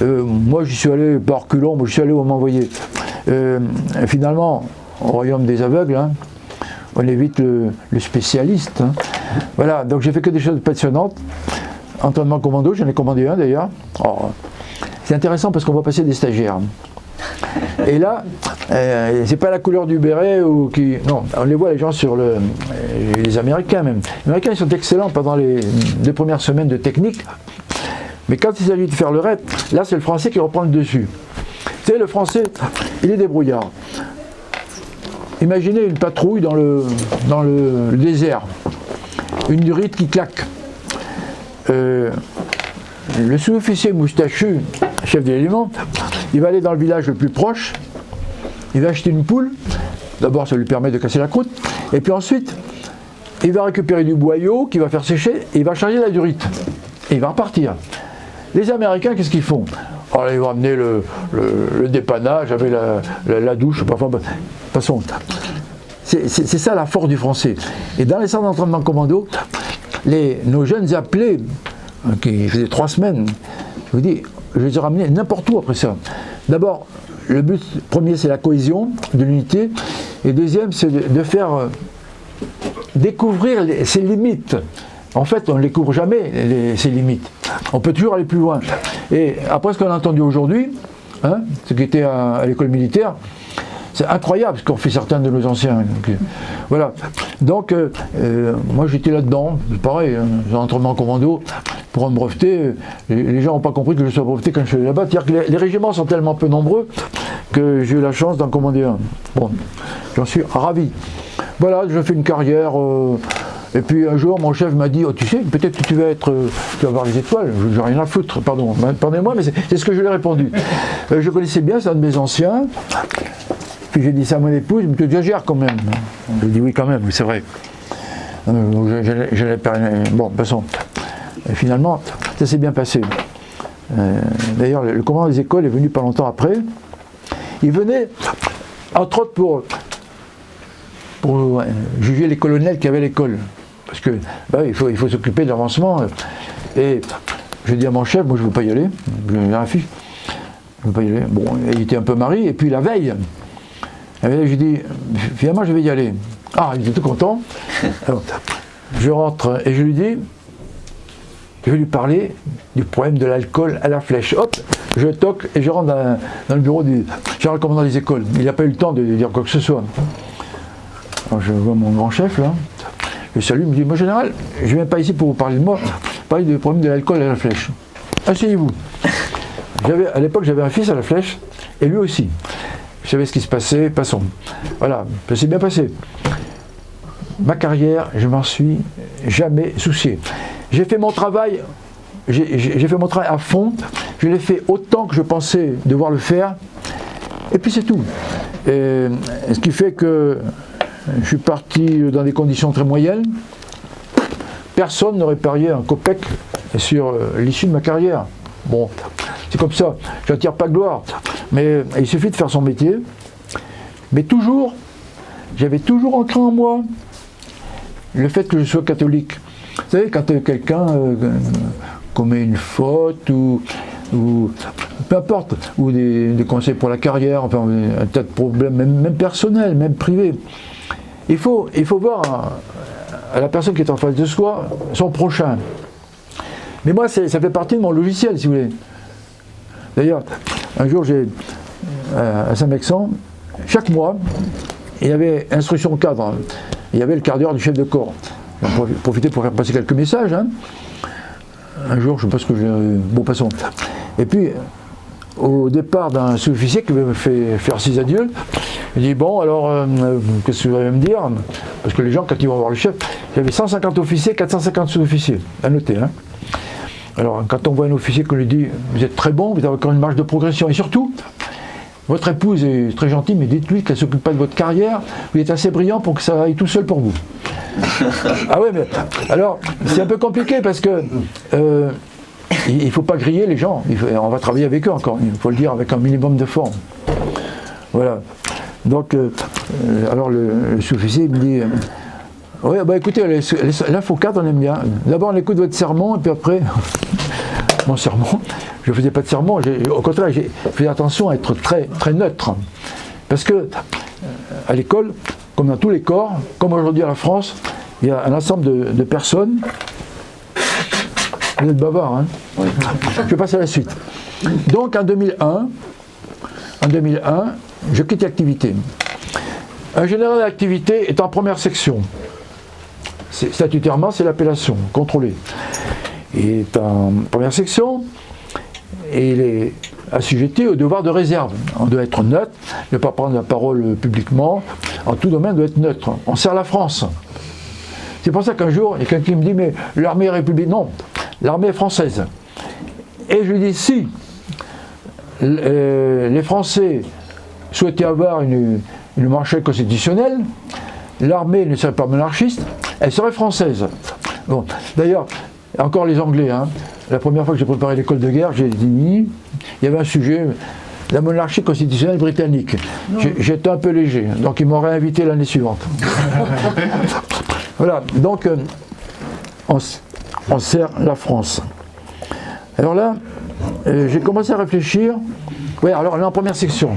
moi j'y suis allé par reculons, moi j'y suis allé où on m'envoyait. Finalement, au royaume des aveugles, hein, on évite le spécialiste. Hein. Voilà, donc j'ai fait que des choses passionnantes. Entraînement commando, j'en ai commandé un d'ailleurs. C'est intéressant parce qu'on va passer des stagiaires. Et là, c'est pas la couleur du béret ou qui... Non, on les voit les gens sur les Américains même. Les Américains ils sont excellents pendant les 2 premières semaines de technique, mais quand il s'agit de faire le raid, là c'est le français qui reprend le dessus. Tu sais, le français, il est débrouillard. Imaginez une patrouille dans le désert, une durite qui claque. Le sous-officier moustachu, chef de l'élément, il va aller dans le village le plus proche, il va acheter une poule, d'abord ça lui permet de casser la croûte, et puis ensuite, il va récupérer du boyau qu'il va faire sécher, et il va charger la durite, et il va repartir. Les Américains, qu'est-ce qu'ils font? Alors, ils vont amener le dépannage avec la douche, parfois, passons. C'est ça la force du français. Et dans les centres d'entraînement commando, nos jeunes appelés, qui faisaient 3 semaines, je vous dis, je les ai ramenés n'importe où après ça. D'abord, le but premier, c'est la cohésion de l'unité, et deuxième, c'est de faire découvrir ses limites. En fait, on ne découvre jamais ses limites. On peut toujours aller plus loin. Et après ce qu'on a entendu aujourd'hui, hein, ce qui était à l'école militaire, c'est incroyable ce qu'ont fait certains de nos anciens. Donc, voilà. Donc, moi j'étais là-dedans, pareil, entraînement en commando, pour me breveter. Les gens n'ont pas compris que je sois breveté quand je suis allé là-bas. C'est-à-dire que les régiments sont tellement peu nombreux que j'ai eu la chance d'en commander un. Bon, j'en suis ravi. Voilà, je fais une carrière. Et puis un jour, mon chef m'a dit, oh, tu sais, peut-être que tu vas avoir les étoiles. J'ai rien à foutre, pardon. Pardonnez-moi, mais c'est ce que je lui ai répondu. Je connaissais bien, c'est un de mes anciens. Puis j'ai dit ça à mon épouse, mais tu exagères quand même. J'ai dit oui quand même, c'est vrai. Bon, de toute façon, et finalement, ça s'est bien passé. D'ailleurs, le commandant des écoles est venu pas longtemps après. Il venait, entre autres, pour juger les colonels qui avaient l'école. Parce que bah, il faut s'occuper de l'avancement. Et je dis à mon chef, moi je ne veux pas y aller. J'ai un fils. Je ne veux pas y aller. Bon, il était un peu marié. Et puis la veille, je dis, finalement je vais y aller. Ah, il était tout content. Alors, je rentre et je lui dis, je vais lui parler du problème de l'alcool à la flèche. Hop, je toque et je rentre dans le bureau du général commandant des écoles. Il n'a pas eu le temps de dire quoi que ce soit. Alors je vois mon grand chef là, je salue, il me dit, moi général, je ne viens pas ici pour vous parler de moi, parler du problème de l'alcool à la flèche. Asseyez-vous. À l'époque j'avais un fils à la flèche, et lui aussi. Je savais ce qui se passait, passons. Voilà, ça s'est bien passé. Ma carrière, je m'en suis jamais soucié. J'ai fait mon travail, j'ai fait mon travail à fond, je l'ai fait autant que je pensais devoir le faire, et puis c'est tout. Et ce qui fait que je suis parti dans des conditions très moyennes. Personne n'aurait parié un copec sur l'issue de ma carrière. Bon, c'est comme ça, je n'attire pas gloire. Mais il suffit de faire son métier. Mais toujours, j'avais toujours ancré en moi le fait que je sois catholique. Vous savez, quand quelqu'un commet une faute ou peu importe, ou des conseils pour la carrière, enfin un tas de problèmes, même personnels, même privés, il faut voir à la personne qui est en face de soi son prochain. Mais moi, ça fait partie de mon logiciel, si vous voulez. D'ailleurs, un jour, à Saint-Mexan, chaque mois, il y avait instruction cadre. Il y avait le quart d'heure du chef de corps. J'en profitais pour faire passer quelques messages. Hein. Un jour, je ne sais pas ce que j'ai... Bon, passons. Et puis, au départ d'un sous-officier qui me fait faire 6 adieux, il dit, bon, alors, qu'est-ce que vous allez me dire? Parce que les gens, quand ils vont voir le chef, j'avais 150 officiers, 450 sous-officiers. À noter, hein. Alors, quand on voit un officier qu'on lui dit, vous êtes très bon, vous avez encore une marge de progression, et surtout, votre épouse est très gentille, mais dites-lui qu'elle ne s'occupe pas de votre carrière, vous êtes assez brillant pour que ça aille tout seul pour vous. Ah ouais, mais alors, c'est un peu compliqué parce que il ne faut pas griller les gens, on va travailler avec eux encore, il faut le dire avec un minimum de forme. Voilà. Donc, alors le sous-officier me dit, oui, bah écoutez, l'info 4, on aime bien. D'abord, on écoute votre sermon, et puis après, mon sermon, je ne faisais pas de sermon, au contraire, j'ai fait attention à être très, très neutre. Parce que, à l'école, comme dans tous les corps, comme aujourd'hui à la France, il y a un ensemble de personnes. Vous êtes bavard, hein? Oui. Je passe à la suite. Donc, en 2001, je quitte l'activité. Un général d'activité est en première section. Statutairement, c'est l'appellation, contrôlée. Il est en première section et il est assujetti au devoir de réserve. On doit être neutre, ne pas prendre la parole publiquement, en tout domaine doit être neutre. On sert la France. C'est pour ça qu'un jour, il y a quelqu'un qui me dit, mais l'armée républicaine, non, l'armée française. Et je lui dis, si les Français souhaitaient avoir une monarchie constitutionnelle, l'armée ne serait pas monarchiste, elle serait française. Bon, d'ailleurs, encore les Anglais, hein, la première fois que j'ai préparé l'école de guerre, j'ai dit, il y avait un sujet, la monarchie constitutionnelle britannique. J'étais un peu léger, donc ils m'ont réinvité l'année suivante. Voilà, donc on sert la France. Alors là, j'ai commencé à réfléchir. Oui, alors là, en première section,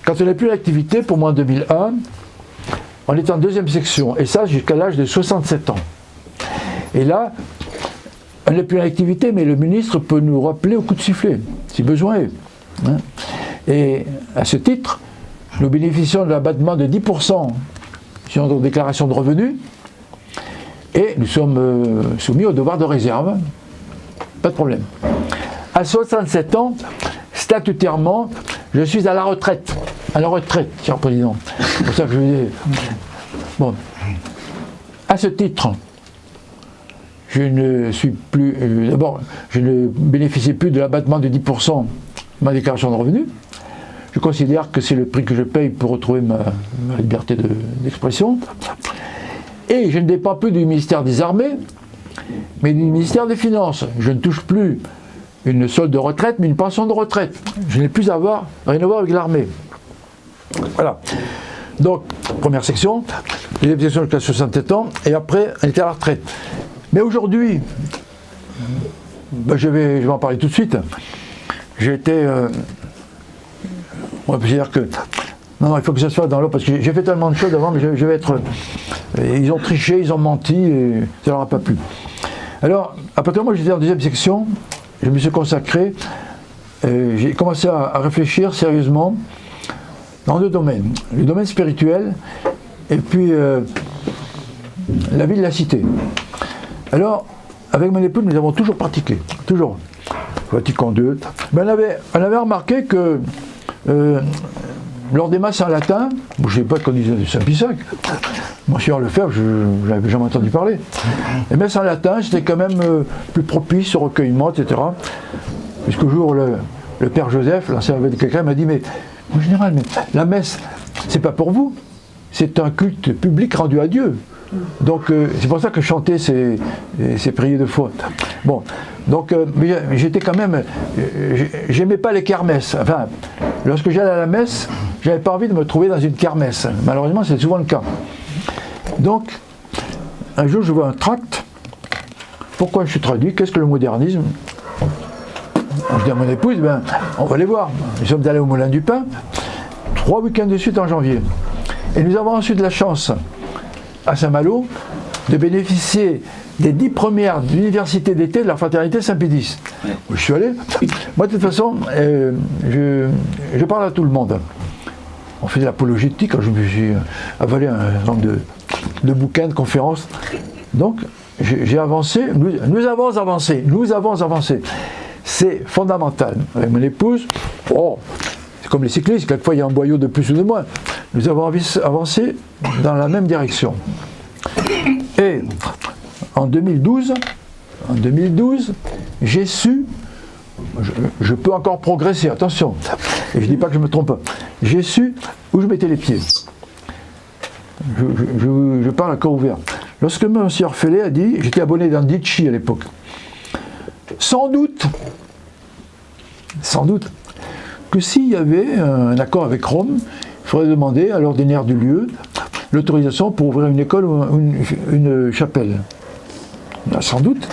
quand on n'est plus l'activité, pour moi en 2001, on est en deuxième section, et ça jusqu'à l'âge de 67 ans. Et là, on n'est plus en activité, mais le ministre peut nous rappeler au coup de sifflet, si besoin est. Hein. Et à ce titre, nous bénéficions de l'abattement de 10% sur notre déclaration de revenus, et nous sommes soumis au devoir de réserve. Pas de problème. À 67 ans, statutairement, je suis à la retraite. À la retraite, cher président. C'est pour ça que je dis. Bon. À ce titre, je ne suis plus. D'abord, je ne bénéficie plus de l'abattement de 10% de ma déclaration de revenus. Je considère que c'est le prix que je paye pour retrouver ma liberté d'expression. Et je ne dépends plus du ministère des Armées, mais du ministère des Finances. Je ne touche plus une solde de retraite, mais une pension de retraite. Je n'ai plus rien à voir avec l'armée. Voilà. Donc, première section, deuxième section jusqu'à 67 ans, et après, elle était à la retraite. Mais aujourd'hui, ben je vais en parler tout de suite. J'ai été... on va dire que... Non, il faut que ça soit dans l'eau, parce que j'ai fait tellement de choses avant, mais je vais être... Ils ont triché, ils ont menti, et ça leur a pas plu. Alors, à partir du moment où j'étais en deuxième section, je me suis consacré, j'ai commencé à réfléchir sérieusement dans deux domaines. Le domaine spirituel, et puis la vie de la cité. Alors, avec mon épouse, nous avons toujours pratiqué, toujours. Vatican II. Ben, on avait remarqué que lors des masses en latin, je ne sais pas qu'on disait Saint-Pissac, Monsieur Lefebvre, je n'avais jamais entendu parler. Les messes en latin, c'était quand même plus propice au recueillement, etc. Jusqu'au jour, le père Joseph, l'ancien évêque de quelqu'un, m'a dit, mais en général, mais la messe, c'est pas pour vous, c'est un culte public rendu à Dieu. Donc c'est pour ça que chanter, c'est prier de foi. Bon, donc j'étais quand même, j'aimais pas les kermesses. Enfin, lorsque j'allais à la messe, j'avais pas envie de me trouver dans une kermesse. Malheureusement, c'est souvent le cas. Donc, un jour, je vois un tract. Pourquoi je suis traduit? Qu'est-ce que le modernisme? Je dis à mon épouse, ben, on va les voir. Nous sommes allés au Moulin du Pain, 3 week-ends de suite en janvier. Et nous avons ensuite la chance, à Saint-Malo, de bénéficier des 10 premières universités d'été de la fraternité Saint-Pédis. Je suis allé. Moi, de toute façon, je parle à tout le monde. On fait de l'apologétique, quand je me suis avalé un nombre de bouquins, de conférences. Donc, j'ai avancé, nous avons avancé. C'est fondamental. Avec mon épouse, c'est comme les cyclistes, quelquefois il y a un boyau de plus ou de moins. Nous avons avancé dans la même direction. Et en 2012, j'ai su, je peux encore progresser, attention, et je ne dis pas que je ne me trompe pas, j'ai su où je mettais les pieds. Je parle à corps ouvert. Lorsque M. Orphelet a dit, j'étais abonné dans Ditchy à l'époque, sans doute, que s'il y avait un accord avec Rome, il faudrait demander à l'ordinaire du lieu l'autorisation pour ouvrir une école ou une chapelle. Sans doute.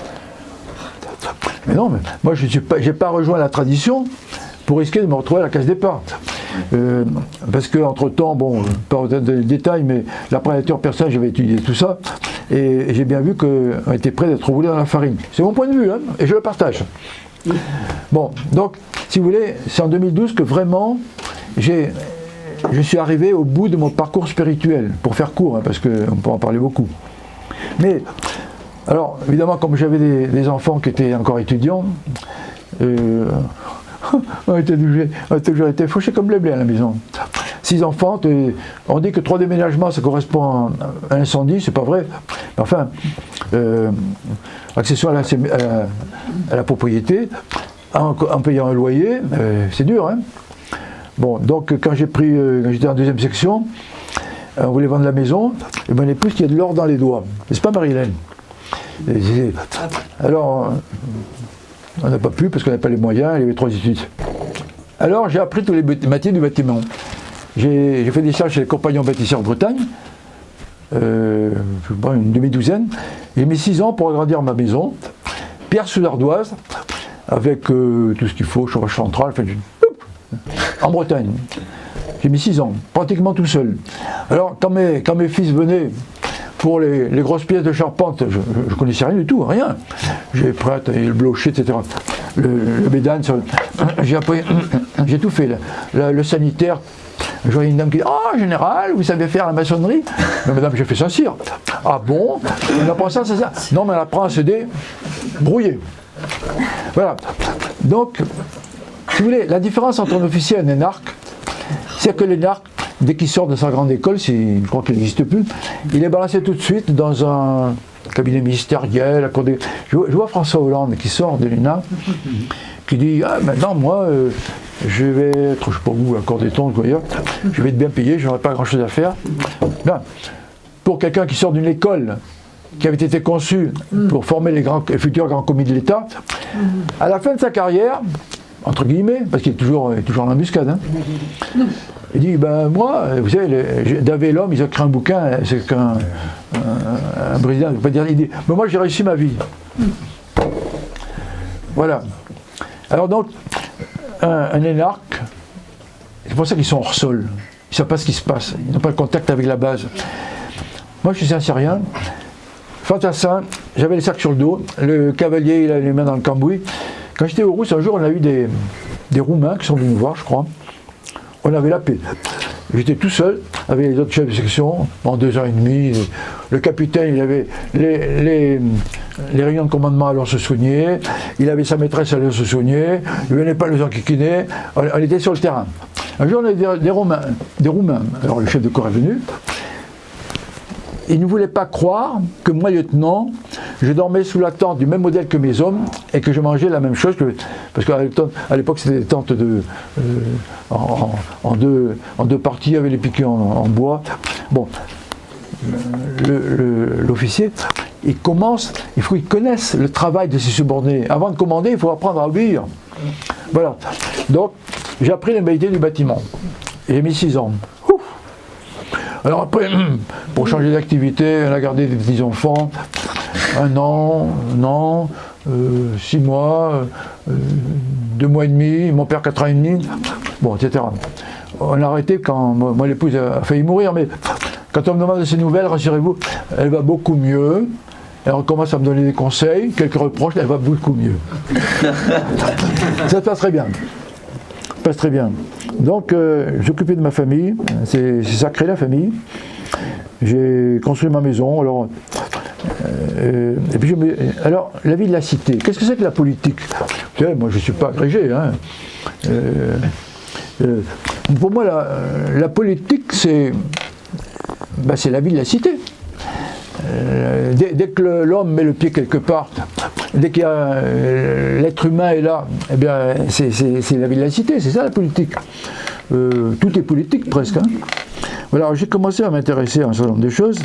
Mais non, mais moi je n'ai pas rejoint la tradition pour risquer de me retrouver à la case départ. Parce qu'entre-temps, bon, pas autant de détails, mais la nature personnelle, j'avais étudié tout ça, et j'ai bien vu qu'on était prêt d'être roulé dans la farine. C'est mon point de vue, hein, et je le partage. Bon, donc, si vous voulez, c'est en 2012 que vraiment, je suis arrivé au bout de mon parcours spirituel, pour faire court, hein, parce qu'on peut en parler beaucoup. Mais, alors, évidemment, comme j'avais des enfants qui étaient encore étudiants, on a toujours été fauchés comme les blés à la maison. 6 enfants, on dit que 3 déménagements, ça correspond à un incendie, c'est pas vrai. Enfin, accession à la propriété, en payant un loyer, c'est dur, hein. Bon, donc quand j'étais en deuxième section, on voulait vendre la maison, et mon épouse qui a de l'or dans les doigts. N'est-ce pas, Marilène? Alors, on n'a pas pu parce qu'on n'avait pas les moyens, il y avait 3 études. Alors j'ai appris tous les métiers du bâtiment. J'ai fait des stages chez les compagnons bâtisseurs de Bretagne, une demi-douzaine. J'ai mis 6 ans pour agrandir ma maison, pierre sous ardoise, avec tout ce qu'il faut, chauffage central, enfin, en Bretagne. J'ai mis 6 ans, pratiquement tout seul. Alors, quand mes fils venaient pour les grosses pièces de charpente, je ne connaissais rien du tout, rien. J'ai prêt le blocher, etc. Le bédane, j'ai tout fait. Le sanitaire, je voyais une dame qui dit « Oh, général, vous savez faire la maçonnerie ?» Mais madame, j'ai fait Saint-Cyr. Ah bon? On apprend ça, c'est ça? Non, mais on apprend à se débrouiller. Voilà. Donc, si vous voulez, la différence entre un officier et un énarque, c'est que l'énarque, dès qu'il sort de sa grande école, je crois qu'il n'existe plus, il est balancé tout de suite dans un cabinet ministériel. Je vois François Hollande qui sort de l'ENA, qui dit « Ah, maintenant, moi, je vais être, je ne sais pas où, accordéton, je vais être bien payé, je n'aurai pas grand-chose à faire. » Là, pour quelqu'un qui sort d'une école qui avait été conçue pour former les futurs grands commis de l'État, à la fin de sa carrière, entre guillemets, parce qu'il est toujours en embuscade, hein, il dit, ben moi, vous savez, David l'homme, ils ont écrit un bouquin, c'est qu'un président, je ne veux pas dire, il dit, ben moi j'ai réussi ma vie. Voilà. Alors donc, un énarque, c'est pour ça qu'ils sont hors sol, ils ne savent pas ce qui se passe, ils n'ont pas le contact avec la base. Moi je suis Saint-Cyrien, fantassin, j'avais les sacs sur le dos, le cavalier il a les mains dans le cambouis. Quand j'étais au Rousse, un jour on a eu des Roumains qui sont venus nous voir, je crois. On avait la paix. J'étais tout seul avec les autres chefs de section, en 2 ans et demi. Le capitaine, il avait les réunions de commandement, alors se soigner. Il avait sa maîtresse, alors se soigner. Il ne venait pas les enquiquiner. On était sur le terrain. Un jour, on avait des Roumains. Alors le chef de corps est venu. Il ne voulait pas croire que moi, lieutenant, je dormais sous la tente du même modèle que mes hommes et que je mangeais la même chose parce qu'à l'époque c'était des tentes en deux parties avec les piquets en bois. Bon, l'officier, il faut qu'il connaisse le travail de ses subordonnés. Avant de commander, il faut apprendre à obéir. Voilà. Donc, j'ai appris les métiers du bâtiment. J'ai mis 6 ans. Alors après, pour changer d'activité, on a gardé des petits-enfants, 1 an, 6 mois, 2 mois et demi, mon père 4 ans et demi, bon, etc. On a arrêté quand moi l'épouse a failli mourir, mais quand on me demande de ses nouvelles, rassurez-vous, elle va beaucoup mieux. Elle recommence à me donner des conseils, quelques reproches, elle va beaucoup mieux. Ça se passe très bien. Très bien. Donc, j'occupais de ma famille, c'est sacré la famille. J'ai construit ma maison. Alors, et puis alors, la vie de la cité. Qu'est-ce que c'est que la politique? Vous savez, moi, je ne suis pas agrégé. Hein. Pour moi, la politique, c'est la vie de la cité. Dès que l'homme met le pied quelque part, dès que l'être humain est là, eh bien, c'est la vie de la cité, c'est ça la politique. Tout est politique presque. Hein. Voilà, j'ai commencé à m'intéresser à un certain nombre de choses,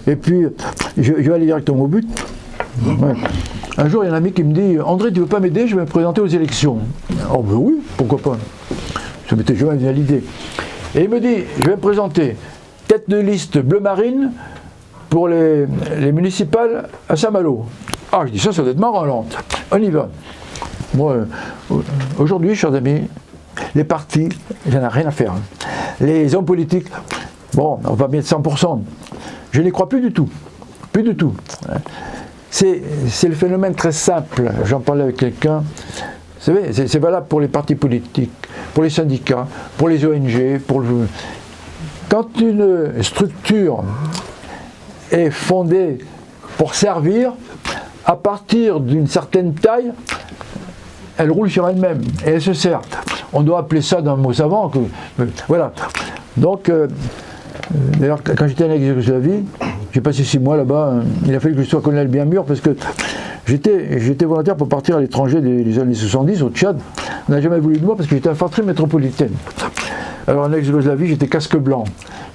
et puis je vais aller directement au but. Ouais. Un jour, il y a un ami qui me dit « André, tu ne veux pas m'aider? Je vais me présenter aux élections. » Oh ben oui, pourquoi pas. Ça m'était jamais venu à l'idée. Et il me dit « Je vais me présenter tête de liste bleu marine pour les municipales à Saint-Malo. » Ah, je dis ça doit être marrant, alors. On y va. Moi, aujourd'hui, chers amis, les partis, j'en ai rien à faire. Les hommes politiques, bon, on va bien de 100%. Je n'y crois plus du tout. Plus du tout. C'est le phénomène très simple. J'en parlais avec quelqu'un. Vous savez, c'est valable pour les partis politiques, pour les syndicats, pour les ONG, Quand une structure est fondée pour servir, à partir d'une certaine taille, elle roule sur elle-même et elle se sert. On doit appeler ça d'un mot savant. Voilà. Donc, d'ailleurs, quand j'étais en ex-Yougoslavie, j'ai passé 6 mois là-bas. Il a fallu que je sois colonel bien mûr parce que j'étais volontaire pour partir à l'étranger des années 70 au Tchad. On n'a jamais voulu de moi parce que j'étais infanterie métropolitaine. Alors en ex-Yougoslavie, j'étais casque blanc.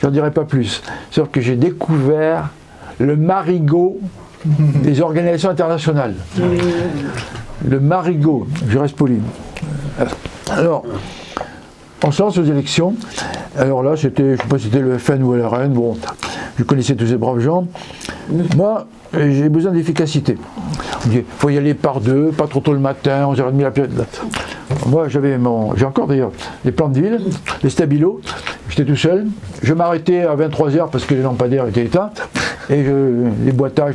Je n'en dirai pas plus. Sauf que j'ai découvert le marigot des organisations internationales. Le marigot, je reste poli. Alors, on se lance aux élections. Alors là, c'était, je ne sais pas si c'était le FN ou LRN, bon, je connaissais tous ces braves gens. Moi, j'ai besoin d'efficacité. Il me dit, faut y aller par deux, pas trop tôt le matin, 11h30 la période. Moi, j'ai encore d'ailleurs les plans de ville, les stabilos, j'étais tout seul. Je m'arrêtais à 23h parce que les lampadaires étaient éteints. Et les boîtages,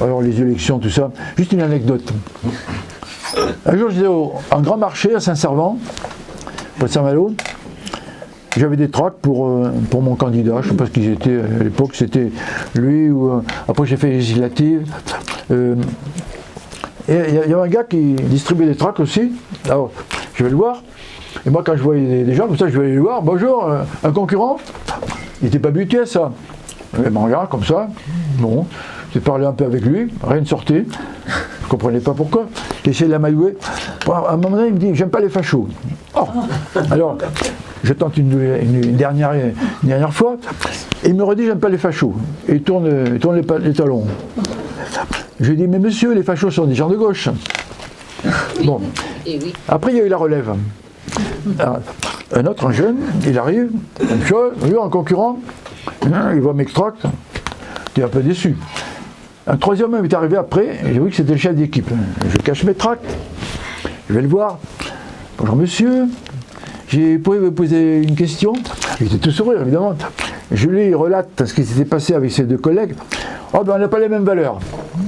alors les élections, tout ça. Juste une anecdote. Un jour, j'étais en grand marché à Saint-Servant, près de Saint-Malo. J'avais des tracts pour mon candidat, je ne sais pas ce qu'ils étaient à l'époque, c'était lui ou après j'ai fait les législatives. Et il y avait un gars qui distribuait des tracts aussi, alors je vais le voir, et moi quand je voyais des gens comme ça, je vais aller le voir, bonjour, un concurrent, il n'était pas habitué à ça. Il me regarde comme ça, bon, j'ai parlé un peu avec lui, rien ne sortait, je ne comprenais pas pourquoi, j'ai essayé de l'amadouer. À un moment donné, il me dit, j'aime pas les fachos. Oh. Alors, je tente une dernière fois, et il me redit, j'aime pas les fachos. Et il tourne les talons. Je lui dis, mais monsieur, les fachos sont des gens de gauche. Bon. Après, il y a eu la relève. Alors, un jeune, il arrive, même chose, un concurrent, il voit m'extracte, il est un peu déçu. Un troisième homme est arrivé après, et j'ai vu que c'était le chef d'équipe. Je cache mes tracts, je vais le voir. Bonjour monsieur, pouvez vous poser une question? Il était tout sourire évidemment. Je lui relate ce qui s'était passé avec ses deux collègues. Oh ben on n'a pas les mêmes valeurs.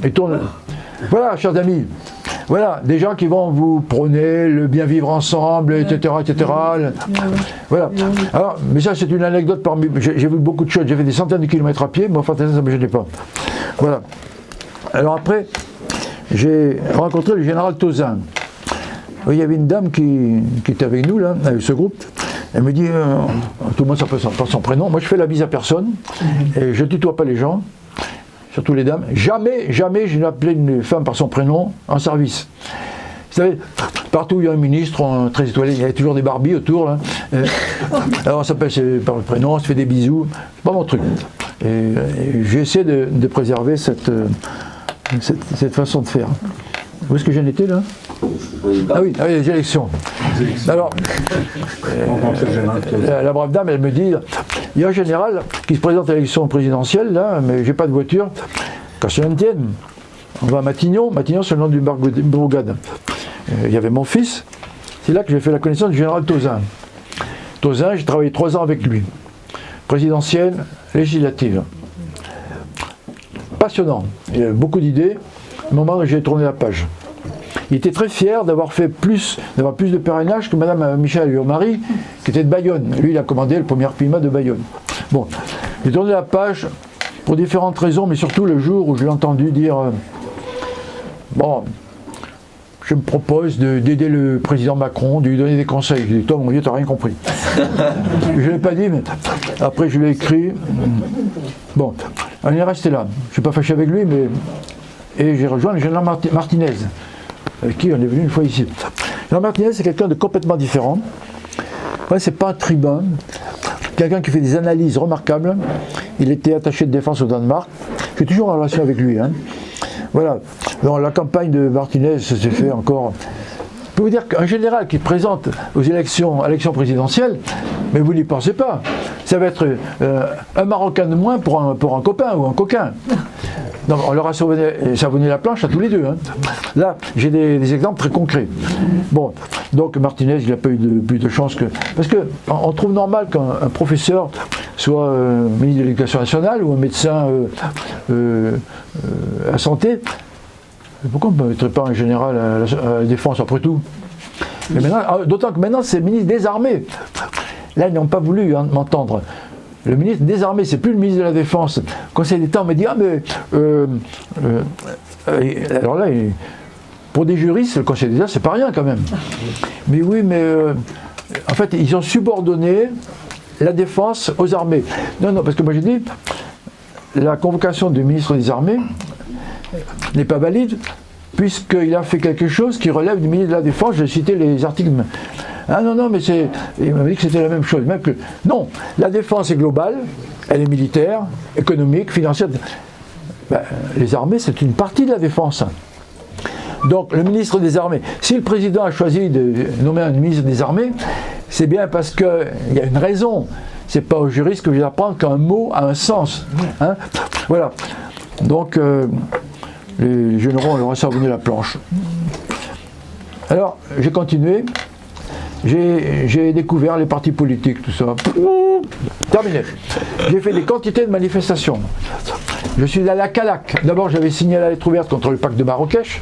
Il tourne. Voilà, chers amis, voilà, des gens qui vont vous prôner le bien vivre ensemble, etc. etc. Voilà. Alors, mais ça c'est une anecdote parmi. J'ai vu beaucoup de choses, j'ai fait des centaines de kilomètres à pied, mais enfin ça ne me gênait pas. Voilà. Alors après, j'ai rencontré le général Tauzin. Il y avait une dame qui était avec nous, là, avec ce groupe. Elle me dit, tout le monde s'appelle par son prénom. Moi, je fais la bise à personne. Et je ne tutoie pas les gens, surtout les dames. Jamais je n'ai appelé une femme par son prénom en service. Vous savez, partout où il y a un ministre très étoilé, il y a toujours des barbies autour. Là. Alors, on s'appelle par le prénom, on se fait des bisous. C'est pas mon truc. Et j'essaie de préserver cette façon de faire. Où est-ce que j'en étais là? Ah oui, les élections. Alors, la brave dame, elle me dit, il y a un général qui se présente à l'élection présidentielle, là, mais j'ai pas de voiture. Quand je viens tienne, on va à Matignon. Matignon, c'est le nom d'une bourgade. Il y avait mon fils. C'est là que j'ai fait la connaissance du général Tauzin. Tauzin, j'ai travaillé 3 ans avec lui. Présidentielle, législative. Passionnant. Il y avait beaucoup d'idées. Au moment où j'ai tourné la page. Il était très fier d'avoir plus de parrainage que Madame Michel Alliot-Marie, qui était de Bayonne. Lui, il a commandé le premier PIMA de Bayonne. Bon, j'ai tourné la page pour différentes raisons, mais surtout le jour où je l'ai entendu dire bon, je me propose d'aider le président Macron, de lui donner des conseils. Je lui ai dit, toi, mon vieux, t'as rien compris. Je ne l'ai pas dit, mais après, je l'ai écrit. Bon, on est resté là. Je ne suis pas fâché avec lui, mais. Et j'ai rejoint le général Martinez, avec qui on est venu une fois ici. Le général Martinez, c'est quelqu'un de complètement différent. Ouais, c'est pas un tribun, quelqu'un qui fait des analyses remarquables. Il était attaché de défense au Danemark. Je suis toujours en relation avec lui. Hein. Voilà. Donc, la campagne de Martinez s'est fait encore. Je peux vous dire qu'un général qui présente aux élections présidentielles, mais vous n'y pensez pas, ça va être un Marocain de moins pour un copain ou un coquin. Donc on leur a savonné la planche à tous les deux. Hein. Là, j'ai des exemples très concrets. Bon, donc Martinez, il n'a pas eu plus de chance que... Parce qu'on trouve normal qu'un professeur soit ministre de l'Éducation nationale ou un médecin à santé. Pourquoi on ne mettrait pas un général à la défense après tout? D'autant que maintenant, c'est ministre des armées. Là, ils n'ont pas voulu m'entendre. Le ministre des Armées, c'est plus le ministre de la Défense. Le Conseil d'État, on me dit, ah mais... alors là, pour des juristes, le Conseil d'État, c'est pas rien quand même. Mais oui, mais... en fait, ils ont subordonné la Défense aux armées. Non, parce que moi j'ai dit, la convocation du ministre des Armées n'est pas valide, puisqu'il a fait quelque chose qui relève du ministre de la Défense. J'ai cité les articles... Ah non, mais il m'a dit que c'était la même chose. Même que, non, la défense est globale, elle est militaire, économique, financière. Ben, les armées, c'est une partie de la défense. Donc, le ministre des Armées, si le président a choisi de nommer un ministre des Armées, c'est bien parce qu'il y a une raison. C'est pas aux juristes que je vais apprendre qu'un mot a un sens. Hein, voilà. Donc, les généraux, on leur a savonné la planche. Alors, j'ai continué. J'ai découvert les partis politiques, tout ça. Terminé. J'ai fait des quantités de manifestations. Je suis allé à Calac. D'abord, j'avais signé la lettre ouverte contre le pacte de Marrakech,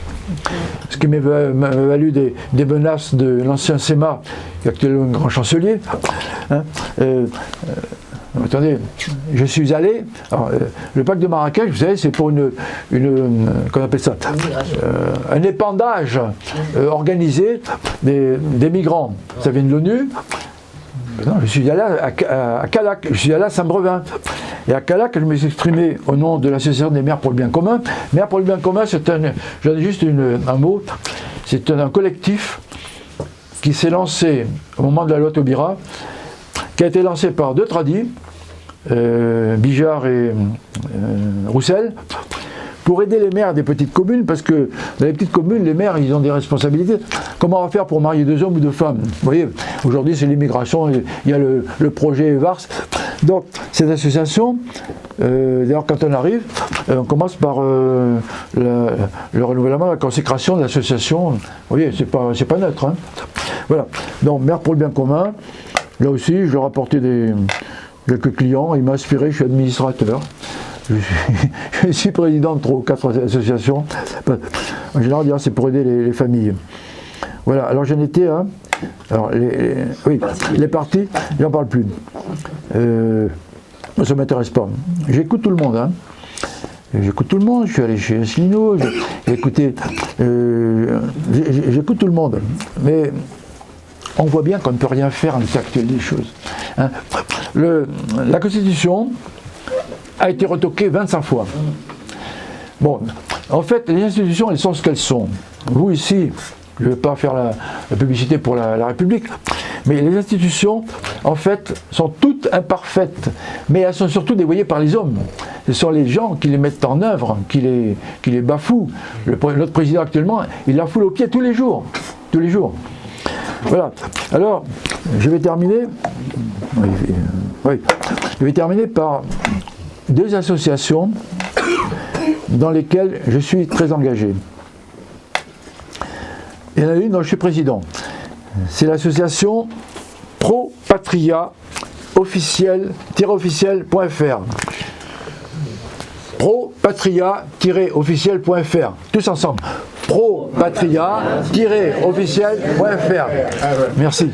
ce qui m'a valu des menaces de l'ancien SEMA, qui est actuellement grand chancelier. Hein, attendez, je suis allé. Alors, le pacte de Marrakech, vous savez, c'est pour qu'on appelle ça, un épandage organisé des migrants. Ça vient de l'ONU. Non, je suis allé à Calac, je suis allé à Saint-Brevin. Et à Calac, je me suis exprimé au nom de l'Association des maires pour le bien commun. Maires pour le bien commun, j'en ai juste un mot, c'est un collectif qui s'est lancé au moment de la loi Taubira, qui a été lancé par deux tradis, Bijard et Roussel, pour aider les maires des petites communes, parce que dans les petites communes, les maires, ils ont des responsabilités. Comment on va faire pour marier 2 hommes ou 2 femmes? Vous voyez, aujourd'hui, c'est l'immigration, il y a le projet VARS. Donc, cette association, d'ailleurs, quand on arrive, on commence par le renouvellement, la consécration de l'association. Vous voyez, c'est pas neutre. Hein. Voilà. Donc, maire pour le bien commun, là aussi, je leur ai apporté quelques clients, il m'a inspiré, je suis administrateur. Je suis président de 3 ou 4 associations. En général, c'est pour aider les familles. Voilà, alors j'en étais à... Alors, les partis, j'en parle plus. Ça ne m'intéresse pas. J'écoute tout le monde. Hein. J'écoute tout le monde, je suis allé chez Asselineau, j'écoute tout le monde. Mais on voit bien qu'on ne peut rien faire en l'état actuel des choses. Hein. La Constitution a été retoquée 25 fois. Bon, en fait, les institutions, elles sont ce qu'elles sont. Vous, ici, je ne vais pas faire la publicité pour la République, mais les institutions, en fait, sont toutes imparfaites, mais elles sont surtout dévoyées par les hommes. Ce sont les gens qui les mettent en œuvre, qui les bafouent. Notre président actuellement, il la foule aux pieds tous les jours. Tous les jours. Voilà. Alors, je vais terminer. Je vais terminer par 2 associations dans lesquelles je suis très engagé. Il y en a une dont je suis président. C'est l'association Pro Patria officiel-officiel.fr. Pro Patria-officiel.fr. Tous ensemble. Pro Patria-officiel.fr. Merci.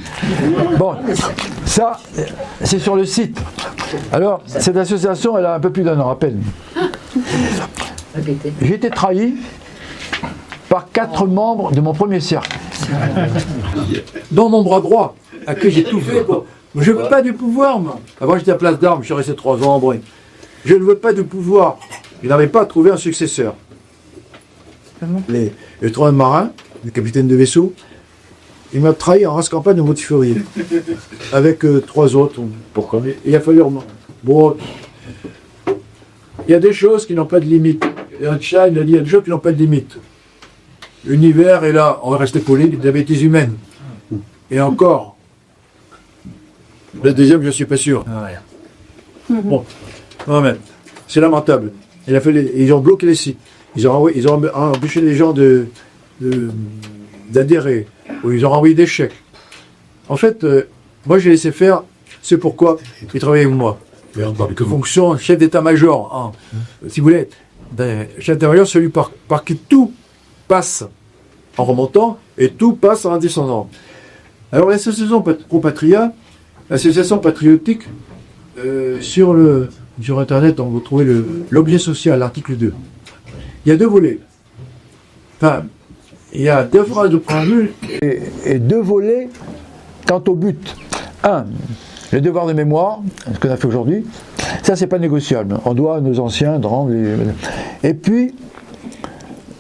Bon, ça, c'est sur le site. Alors, cette association, elle a un peu plus d'1 an à peine. J'ai été trahi par 4 membres de mon premier cercle. Dans mon bras droit, à qui j'ai tout fait. Je ne veux pas du pouvoir, moi. Avant, j'étais à Place d'Armes, je suis resté 3 ans en Brie. Je ne veux pas de pouvoir. Je n'avais pas trouvé un successeur. Le 3e marin, le capitaine de vaisseau, il m'a trahi en race campagne au mois de février. Avec 3 autres. Pourquoi? Il a fallu... Bon, il y a des choses qui n'ont pas de limite. Et un chat, il a dit, il y a des choses qui n'ont pas de limite. L'univers est là, on va rester collé, des bêtises humaines. Et encore. Le deuxième, je ne suis pas sûr. Bon, non, mais c'est lamentable. Ils ont bloqué les sites. Ils ont empêché les gens d'adhérer. Ou ils ont envoyé des chèques. En fait, moi j'ai laissé faire. C'est pourquoi ils travaillaient avec moi. Fonction chef d'état-major. Hein. Si vous voulez, chef d'état-major, celui par qui tout passe en remontant et tout passe en descendant. Alors l'association Pro Patria, l'association patriotique, sur Internet, on va trouver l'objet social, l'article 2. Il y a 2 volets. Enfin, il y a 2 phrases de préambule et 2 volets quant au but. 1, le devoir de mémoire, ce qu'on a fait aujourd'hui, ça c'est pas négociable. On doit à nos anciens de rendre et puis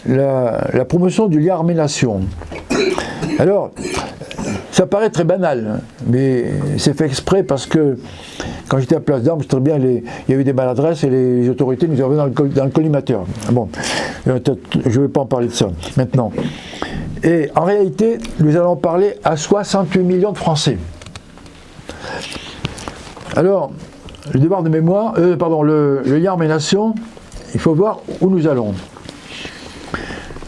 la promotion du lien armée-nation. Alors, ça paraît très banal, mais c'est fait exprès parce que quand j'étais à Place d'Armes, je sais très bien, il y a eu des maladresses et les autorités nous avaient dans le collimateur. Bon, je ne vais pas en parler de ça maintenant. Et en réalité, nous allons parler à 68 millions de Français. Alors, le devoir de mémoire, le lien armée-nation, il faut voir où nous allons.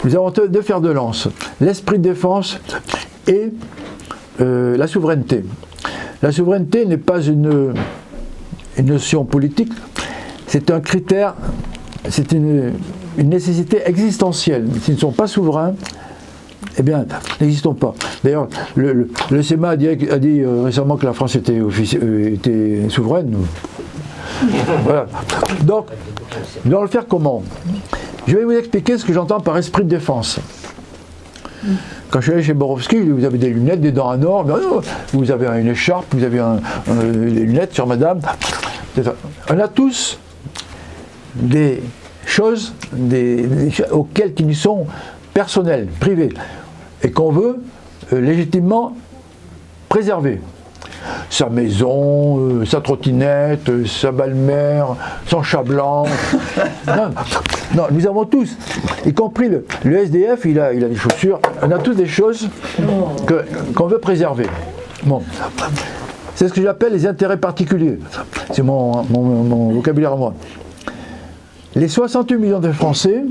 nous avons deux fers de lance, l'esprit de défense et la souveraineté. La souveraineté n'est pas une notion politique, c'est un critère, c'est une nécessité existentielle. S'ils ne sont pas souverains, eh bien, n'existons pas. D'ailleurs, le SEMA a dit récemment que la France était souveraine. Voilà. Donc, nous allons le faire comment? Je vais vous expliquer ce que j'entends par esprit de défense. Quand je suis allé chez Borowski, vous avez des lunettes, des dents en or, vous avez une écharpe, vous avez des lunettes sur madame. On a tous des choses auxquelles qui nous sont personnelles, privées, et qu'on veut légitimement préserver. Sa maison, sa trottinette, sa belle-mère, son chat blanc. Non, nous avons tous, y compris le SDF, il a des chaussures, on a tous des choses qu'on veut préserver. Bon. C'est ce que j'appelle les intérêts particuliers. C'est mon vocabulaire à moi. Les 68 millions de Français,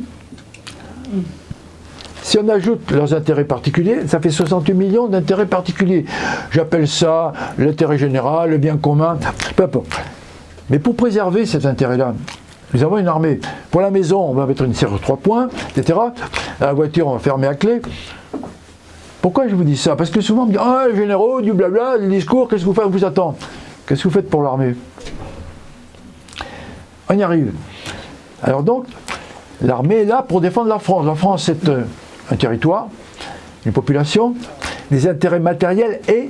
si on ajoute leurs intérêts particuliers, ça fait 68 millions d'intérêts particuliers. J'appelle ça l'intérêt général, le bien commun, peu importe. Mais pour préserver cet intérêt-là, nous avons une armée. Pour la maison, on va mettre une serrure 3 points, etc. La voiture, on va fermer à clé. Pourquoi je vous dis ça? Parce que souvent on me dit « Ah, les généraux, du blabla, des discours, qu'est-ce que vous faites? On vous attend. » Qu'est-ce que vous faites pour l'armée? On y arrive. Alors donc, l'armée est là pour défendre la France. La France, c'est un territoire, une population, des intérêts matériels et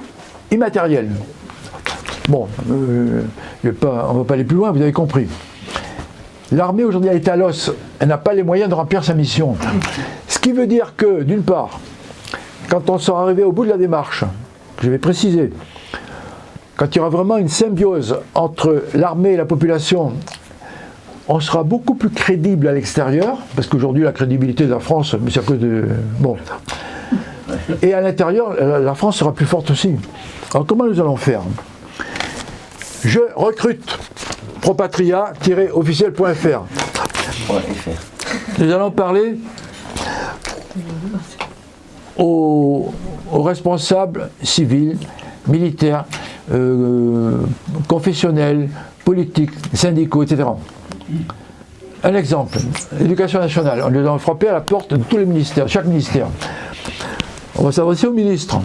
immatériels. Bon, on ne va pas aller plus loin, vous avez compris. L'armée aujourd'hui est à l'os, elle n'a pas les moyens de remplir sa mission. Ce qui veut dire que, d'une part, quand on sera arrivé au bout de la démarche, je vais préciser, quand il y aura vraiment une symbiose entre l'armée et la population, on sera beaucoup plus crédible à l'extérieur, parce qu'aujourd'hui la crédibilité de la France, mais c'est à cause de... Bon. Et à l'intérieur, la France sera plus forte aussi. Alors comment nous allons faire? Je recrute propatria-officiel.fr. Nous allons parler aux responsables civils, militaires, confessionnels, politiques, syndicaux, etc. Un exemple, l'éducation nationale, on les a frappé à la porte de tous les ministères, chaque ministère. On va s'adresser au ministre.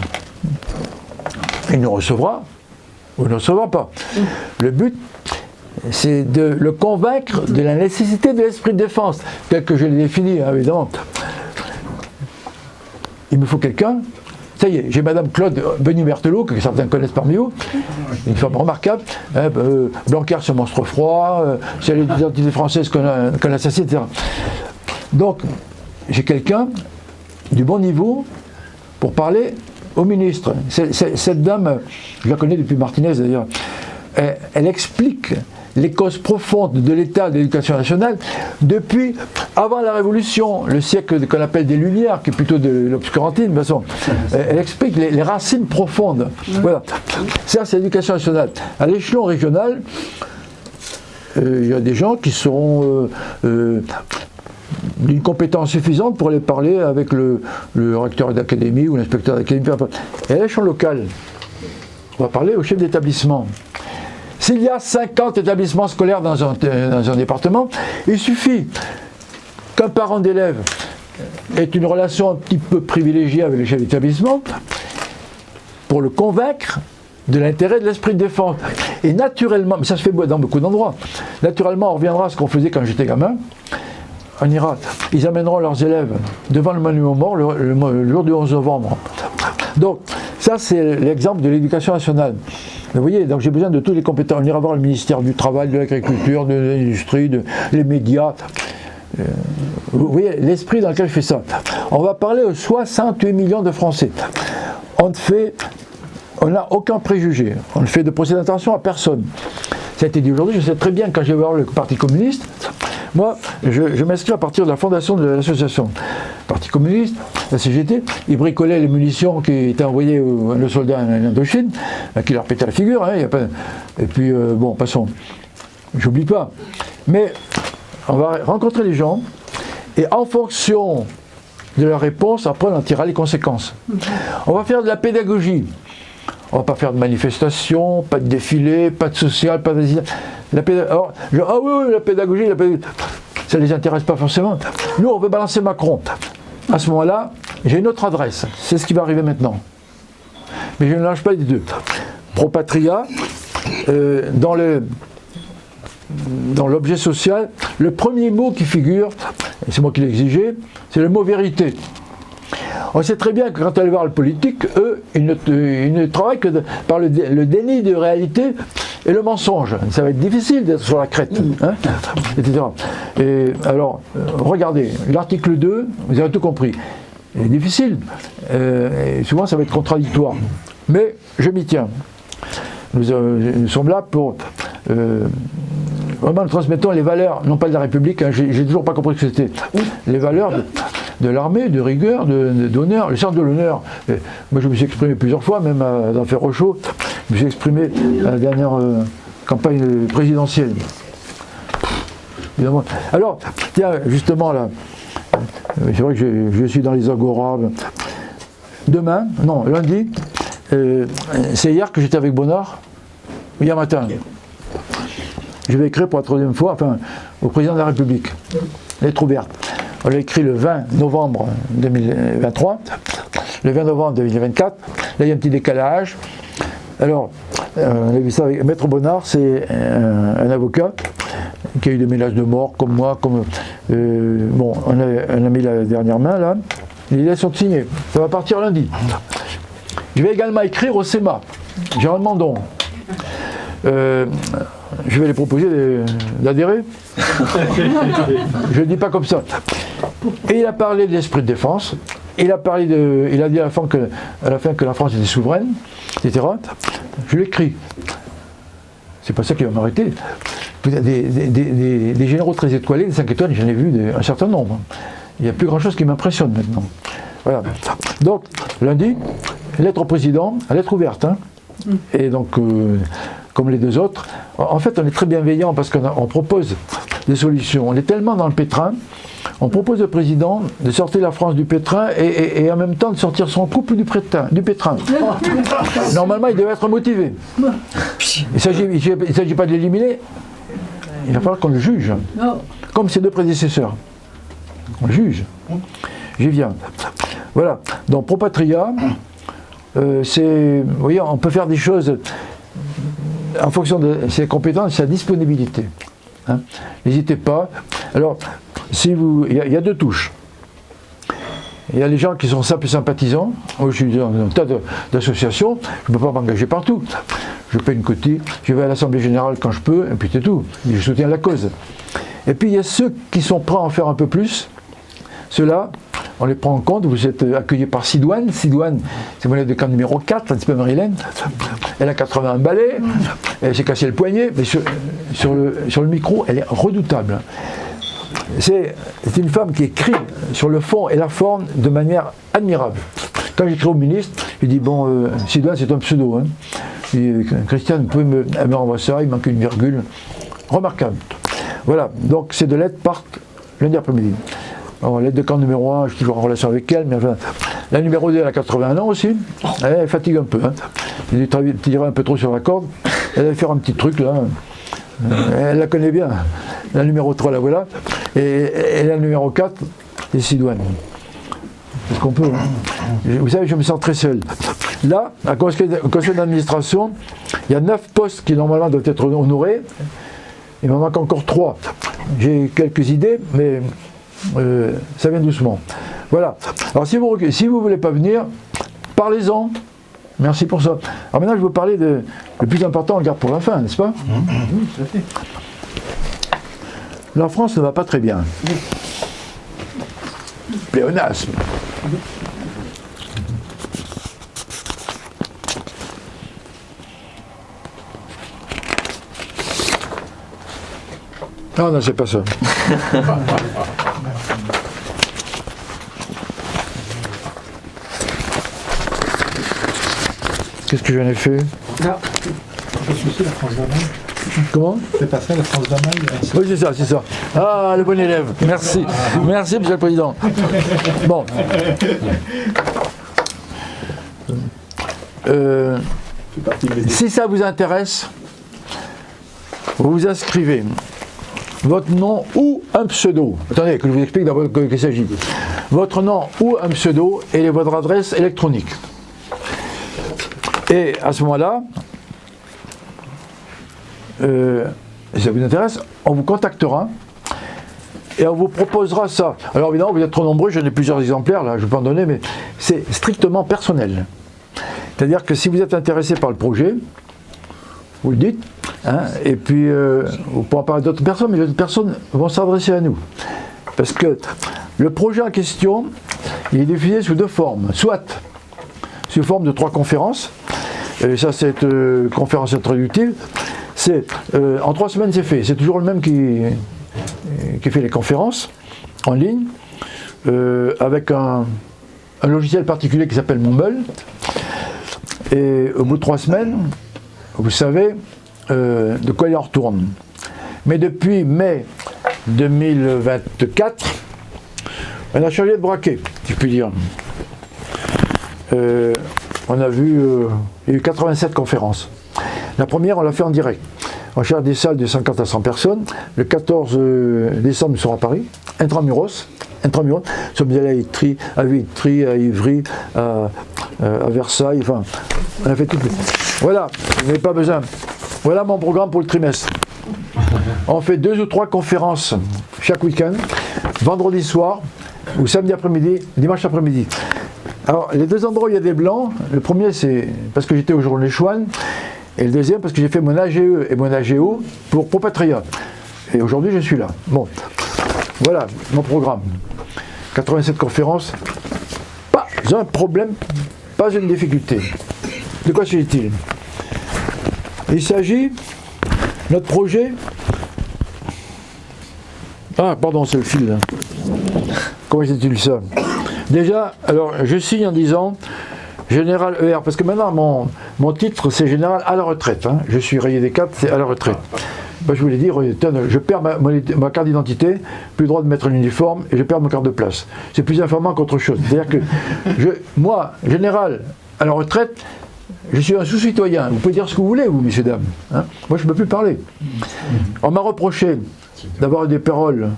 Il nous recevra ou il ne recevra pas. Le but, c'est de le convaincre de la nécessité de l'esprit de défense, tel que je l'ai défini, évidemment. Il me faut quelqu'un. Ça y est, j'ai Madame Claude Beny-Berthelot, que certains connaissent parmi vous, une femme remarquable. Blanquer, ce monstre froid, c'est l'identité française qu'on assassine, etc. Donc, j'ai quelqu'un du bon niveau pour parler au ministre. Cette dame, je la connais depuis Martinez d'ailleurs, elle explique les causes profondes de l'état de l'éducation nationale depuis avant la Révolution, le siècle qu'on appelle des Lumières, qui est plutôt de l'obscurantisme. De toute façon, elle explique les racines profondes. Voilà. Ça, c'est l'éducation nationale. À l'échelon régional, il y a des gens qui seront d'une compétence suffisante pour aller parler avec le recteur d'académie ou l'inspecteur d'académie. Et à l'échelon local, on va parler au chef d'établissement. S'il y a 50 établissements scolaires dans un département, il suffit qu'un parent d'élève ait une relation un petit peu privilégiée avec le chef d'établissement pour le convaincre de l'intérêt de l'esprit de défense. Et naturellement, mais ça se fait dans beaucoup d'endroits, naturellement on reviendra à ce qu'on faisait quand j'étais gamin. On ira, ils amèneront leurs élèves devant le monument aux morts le jour du 11 novembre. Donc, ça c'est l'exemple de l'éducation nationale. Vous voyez, donc j'ai besoin de toutes les compétences. On ira voir le ministère du Travail, de l'Agriculture, de l'Industrie, les médias. Vous voyez l'esprit dans lequel je fais ça. On va parler aux 68 millions de Français. On n'a aucun préjugé. On ne fait de procès d'intention à personne. Ça a été dit aujourd'hui, je sais très bien quand je vais voir le Parti communiste. Moi, je m'inscris à partir de la fondation de l'association. Le Parti communiste, la CGT, ils bricolaient les munitions qui étaient envoyées aux soldats en Indochine, qui leur pétaient la figure. Hein, et puis, bon, passons. J'oublie pas. Mais on va rencontrer les gens, et en fonction de la réponse, après on en tirera les conséquences. On va faire de la pédagogie. On va pas faire de manifestation, pas de défilé, pas de social, pas de... La pédagogie, ça ne les intéresse pas forcément. Nous, on veut balancer Macron. À ce moment-là, j'ai une autre adresse. C'est ce qui va arriver maintenant. Mais je ne lâche pas les deux. Pro-Patria, dans l'objet social, le premier mot qui figure, et c'est moi qui l'ai exigé, c'est le mot vérité. On sait très bien que quand on va voir le politique, eux, ils ne travaillent que par le déni de réalité et le mensonge. Ça va être difficile d'être sur la crête, hein, etc. Et alors, regardez, l'article 2, vous avez tout compris. C'est difficile. Et souvent, ça va être contradictoire. Mais je m'y tiens. Nous sommes là pour... vraiment, nous transmettons les valeurs, non pas de la République, hein, j'ai toujours pas compris ce que c'était. Les valeurs de l'armée, de rigueur, d'honneur, le sens de l'honneur. Moi, je me suis exprimé plusieurs fois, même dans Ferrochaud, je me suis exprimé à la dernière campagne présidentielle. Évidemment. Alors, tiens, justement, là, c'est vrai que je suis dans les agoras. Demain, non, lundi, c'est hier que j'étais avec Bonnard, hier matin. Je vais écrire pour la troisième fois, enfin, au président de la République, lettre ouverte. On l'a écrit le 20 novembre 2023, le 20 novembre 2024. Là, il y a un petit décalage. Alors, on a vu ça avec Maître Bonnard, c'est un avocat qui a eu des menaces de mort, comme moi, comme... bon, on a mis la dernière main, là. Les lettres sont signées. Ça va partir lundi. Je vais également écrire au SEMA, Gérald Mandon. Je vais les proposer d'adhérer. Je ne dis pas comme ça. Et il a parlé de l'esprit de défense. Il a dit à la fin que la France était souveraine, etc. Je l'écris. C'est pas ça qui va m'arrêter. Des généraux très étoilés, des 5 étoiles, j'en ai vu un certain nombre. Il n'y a plus grand chose qui m'impressionne maintenant. Voilà. Donc, lundi, lettre au président, lettre ouverte. Hein. Et donc, comme les deux autres, en fait, on est très bienveillant parce qu'on propose des solutions. On est tellement dans le pétrin, on propose au président de sortir la France du pétrin et en même temps de sortir son couple du pétrin. Normalement, il devait être motivé. Il ne s'agit pas de l'éliminer, il va falloir qu'on le juge. Comme ses deux prédécesseurs. On le juge. J'y viens. Voilà. Donc, Pro-Patria, vous voyez, on peut faire des choses en fonction de ses compétences et de sa disponibilité. Hein. N'hésitez pas. Alors, il y a deux touches. Il y a les gens qui sont simples sympathisants. Moi, je suis dans un tas d'associations. Je ne peux pas m'engager partout. Je paie une cotille. Je vais à l'Assemblée Générale quand je peux, et puis c'est tout. Je soutiens la cause. Et puis, il y a ceux qui sont prêts à en faire un peu plus. Ceux-là, on les prend en compte. Vous êtes accueillis par Sidoine. Sidoine, c'est mon aide de camp numéro 4, un petit peu Marilène. Elle a 81 balais. Elle s'est cassé le poignet. Mais sur le micro, elle est redoutable. C'est une femme qui écrit sur le fond et la forme de manière admirable. Quand j'écris au ministre, je dis bon, Sidoine, c'est un pseudo. Hein. Christiane, vous pouvez me renvoyer ça, il manque une virgule. Remarquable. Voilà, donc ces deux lettres partent lundi après-midi. Alors, lettre de camp numéro 1, je suis toujours en relation avec elle, mais enfin, la numéro 2, elle a 81 ans aussi. Elle fatigue un peu. Hein. Elle tirait un peu trop sur la corde. Elle allait faire un petit truc là. Elle la connaît bien. La numéro 3, la voilà. Et la numéro 4, c'est Sidoine. Est-ce qu'on peut hein. Vous savez, je me sens très seul. Là, au conseil d'administration, il y a 9 postes qui normalement doivent être honorés. Il m'en manque encore 3. J'ai quelques idées, mais ça vient doucement. Voilà. Alors si vous ne voulez pas venir, parlez-en. Merci pour ça. Alors maintenant, je vais vous parler le plus important, on le garde pour la fin, n'est-ce pas? Oui, tout à fait. La France ne va pas très bien. Pléonasme. Non, non, c'est pas ça. Qu'est-ce que j'en ai fait? Là, je suis la France d'avant. Comment? C'est pas ça la France d'Amail? Oui, c'est ça, c'est ça. Ah, le bon élève. Merci. Merci, Monsieur le Président. Bon. Si ça vous intéresse, vous vous inscrivez. Votre nom ou un pseudo. Attendez, que je vous explique d'abord de quoi il s'agit. Votre nom ou un pseudo et votre adresse électronique. Et à ce moment-là, si ça vous intéresse, on vous contactera et on vous proposera ça. Alors évidemment, vous êtes trop nombreux, j'en ai plusieurs exemplaires, là, je ne vais pas en donner, mais c'est strictement personnel. C'est-à-dire que si vous êtes intéressé par le projet, vous le dites, hein, et puis vous pourrez parler d'autres personnes, mais les autres personnes vont s'adresser à nous. Parce que le projet en question, il est diffusé sous deux formes. Soit sous forme de 3 conférences, et ça c'est conférence introductive, c'est en 3 semaines c'est fait, c'est toujours le même qui fait les conférences en ligne, avec un logiciel particulier qui s'appelle Mumble, et au bout de 3 semaines, vous savez de quoi il en retourne. Mais depuis mai 2024, on a changé de braquet, si je puis dire. On a vu, il y a eu 87 conférences. La première, on l'a fait en direct. On cherche des salles de 50 à 100 personnes. Le 14 décembre, nous serons à Paris, intramuros. Nous sommes allés à Vitry, à Ivry, à Versailles, enfin, on a fait tout. Voilà, vous n'avez pas besoin. Voilà mon programme pour le trimestre. On fait 2 ou 3 conférences chaque week-end, vendredi soir, ou samedi après-midi, dimanche après-midi. Alors, les 2 endroits où il y a des blancs, le premier c'est parce que j'étais au Journée Chouane, et le deuxième parce que j'ai fait mon AGE et mon AGO pour Patria. Et aujourd'hui je suis là. Bon, voilà mon programme. 87 conférences, pas un problème, pas une difficulté. De quoi s'agit-il? Il s'agit, notre projet... Ah, pardon, c'est le fil là. Comment s'intitule ça? Déjà, alors je signe en disant Général ER, parce que maintenant mon titre c'est Général à la retraite. Hein. Je suis rayé des 4, c'est à la retraite. Ben, je voulais dire, je perds ma carte d'identité, plus le droit de mettre un uniforme et je perds ma carte de place. C'est plus informant qu'autre chose. C'est-à-dire que moi, Général à la retraite, je suis un sous-citoyen. Vous pouvez dire ce que vous voulez, vous, messieurs, dames. Hein. Moi, je ne peux plus parler. On m'a reproché d'avoir des paroles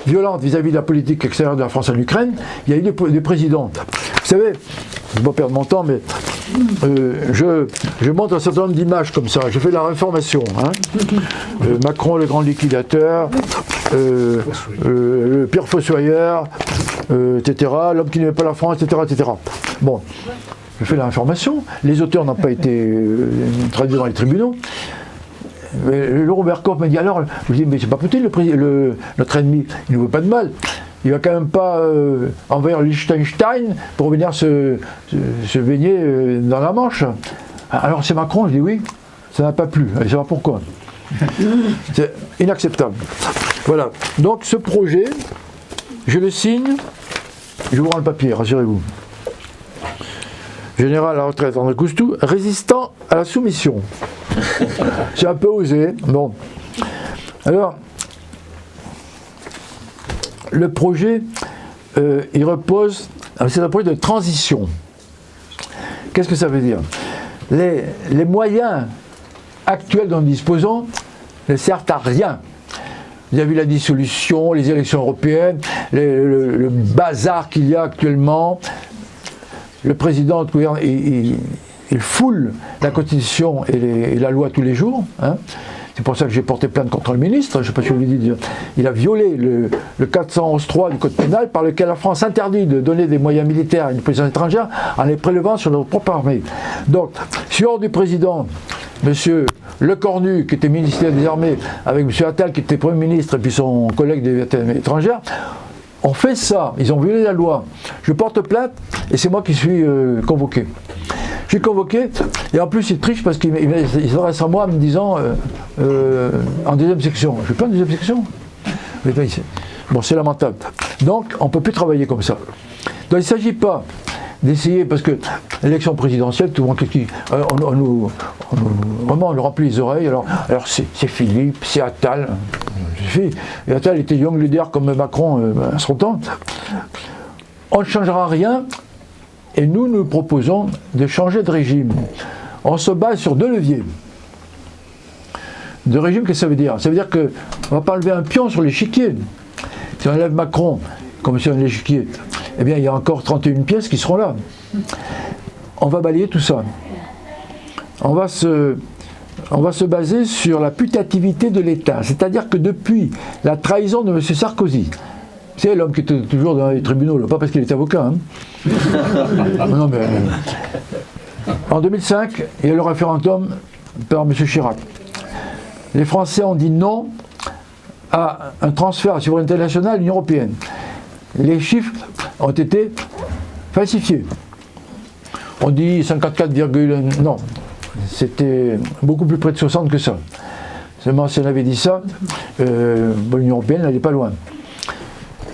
violentes vis-à-vis de la politique extérieure de la France en Ukraine. Il y a eu des présidents. Vous savez, je ne vais pas perdre mon temps, mais je montre un certain nombre d'images comme ça. Je fais la réformation. Hein. Macron, le grand liquidateur, le pire fossoyeur, etc. L'homme qui n'aimait pas la France, etc., etc. Bon, je fais la réformation. Les auteurs n'ont pas été traduits dans les tribunaux. Mais le Robert Koch m'a dit alors, je lui dis mais c'est pas possible, notre ennemi, il ne veut pas de mal. Il va quand même pas envahir Liechtenstein pour venir se baigner dans la Manche. Alors c'est Macron, je dis oui, ça n'a pas plu. Et ça va pourquoi? C'est inacceptable. Voilà. Donc ce projet, je le signe, je vous rends le papier, rassurez-vous. Général à la retraite, André Coustou, résistant à la soumission. C'est un peu osé. Bon. Alors, le projet, il repose, c'est un projet de transition. Qu'est-ce que ça veut dire? Les moyens actuels dont nous disposons ne servent à rien. Vous avez vu la dissolution, les élections européennes, le bazar qu'il y a actuellement. Le président de gouvernement, il foule la Constitution et la loi tous les jours. Hein. C'est pour ça que j'ai porté plainte contre le ministre. Je ne sais pas si je vous l'ai dit. Il a violé le 411.3 du Code pénal par lequel la France interdit de donner des moyens militaires à une puissance étrangère en les prélevant sur notre propre armée. Donc, sur ordre du président, M. Lecornu, qui était ministre des Armées, avec M. Attal, qui était Premier ministre, et puis son collègue des Affaires étrangères, on fait ça, ils ont violé la loi. Je porte plainte et c'est moi qui suis convoqué. Je suis convoqué et en plus il triche parce qu'il s'adresse à moi en me disant en deuxième section. Je ne suis pas en deuxième section. Bon, c'est lamentable. Donc on ne peut plus travailler comme ça. Donc il ne s'agit pas d'essayer, parce que l'élection présidentielle, tout le monde vraiment on nous remplit les oreilles. Alors c'est Philippe, c'est Attal. Et Attal était young leader comme Macron à son temps. On ne changera rien, et nous proposons de changer de régime. On se base sur 2 leviers. De régime, qu'est-ce que ça veut dire? Ça veut dire qu'on ne va pas enlever un pion sur l'échiquier. Si on enlève Macron, comme sur l'échiquier, eh bien il y a encore 31 pièces qui seront là. On va balayer tout ça. On va se baser sur la putativité de l'État. C'est-à-dire que depuis la trahison de M. Sarkozy, c'est l'homme qui était toujours dans les tribunaux, là, pas parce qu'il est avocat. Hein. Non, mais, en 2005, il y a le référendum par M. Chirac. Les Français ont dit non à un transfert à la souveraineté nationale à l'Union européenne. Les chiffres ont été falsifiés. On dit 54, non, c'était beaucoup plus près de 60 que ça. Seulement si on avait dit ça, l'Union européenne n'allait pas loin.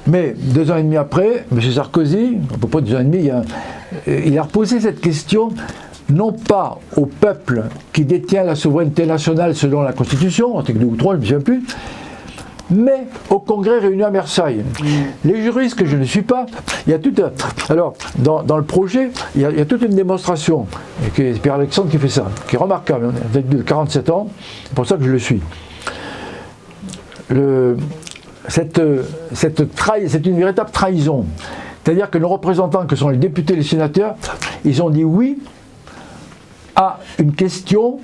Mais 2 ans et demi après, M. Sarkozy, à peu près 2 ans et demi, il a reposé cette question non pas au peuple qui détient la souveraineté nationale selon la Constitution, article 2 ou 3, je ne me souviens plus, mais au Congrès réuni à Versailles. Les juristes que je ne suis pas, il y a tout alors, dans le projet, il y a toute une démonstration, et c'est Pierre Alexandre qui fait ça, qui est remarquable, il a de 47 ans, c'est pour ça que je le suis. C'est une véritable trahison. C'est-à-dire que nos représentants, que sont les députés et les sénateurs, ils ont dit oui à une question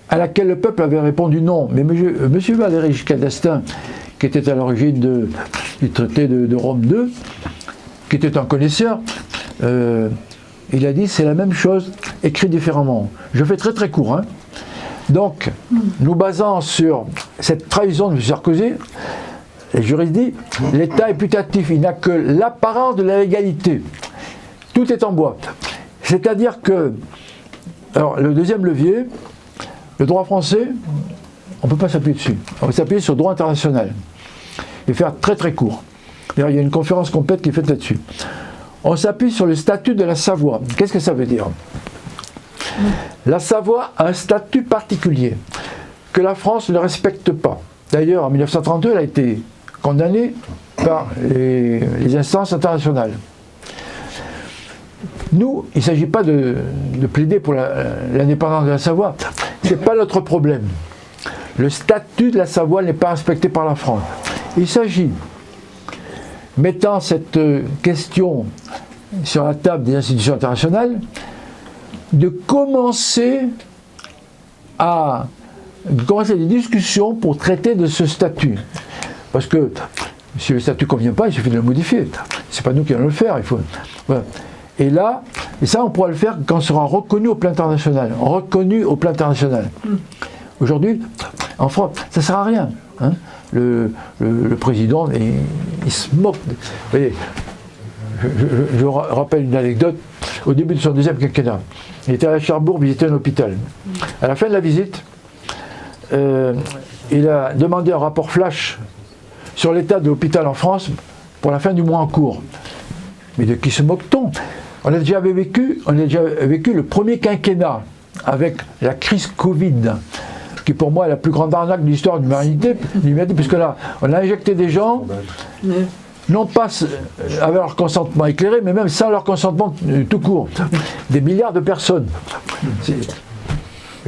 à laquelle le peuple avait répondu non. Mais M. Valéry Giscard d'Estaing, qui était à l'origine du traité de Rome II, qui était un connaisseur, il a dit c'est la même chose, écrit différemment. Je fais très très court. Hein. Donc, nous basant sur cette trahison de M. Sarkozy, les juristes disent l'État est putatif, il n'a que l'apparence de la légalité. Tout est en bois. C'est-à-dire que, alors le deuxième levier, le droit français, on ne peut pas s'appuyer dessus. On va s'appuyer sur le droit international et faire très très court. D'ailleurs, il y a une conférence complète qui est faite là-dessus. On s'appuie sur le statut de la Savoie. Qu'est-ce que ça veut dire? La Savoie a un statut particulier que la France ne respecte pas. D'ailleurs, en 1932, elle a été condamnée par les instances internationales. Nous, il ne s'agit pas de plaider pour l'indépendance de la Savoie. Ce n'est pas notre problème. Le statut de la Savoie n'est pas respecté par la France. Il s'agit, mettant cette question sur la table des institutions internationales, de commencer des discussions pour traiter de ce statut. Parce que si le statut ne convient pas, il suffit de le modifier. Ce n'est pas nous qui allons le faire. Voilà. Et ça, on pourra le faire quand on sera reconnu au plan international. Reconnu au plan international. Aujourd'hui, en France, ça ne sert à rien. Hein. Le président, il se moque. Vous voyez, je rappelle une anecdote. Au début de son deuxième quinquennat, il était à Cherbourg visiter un hôpital. À la fin de la visite, il a demandé un rapport flash sur l'état de l'hôpital en France pour la fin du mois en cours. Mais de qui se moque-t-on? On a déjà vécu le premier quinquennat avec la crise Covid, qui pour moi est la plus grande arnaque de l'histoire de l'humanité, puisque là, on a injecté des gens, non pas avec leur consentement éclairé, mais même sans leur consentement tout court. Des milliards de personnes.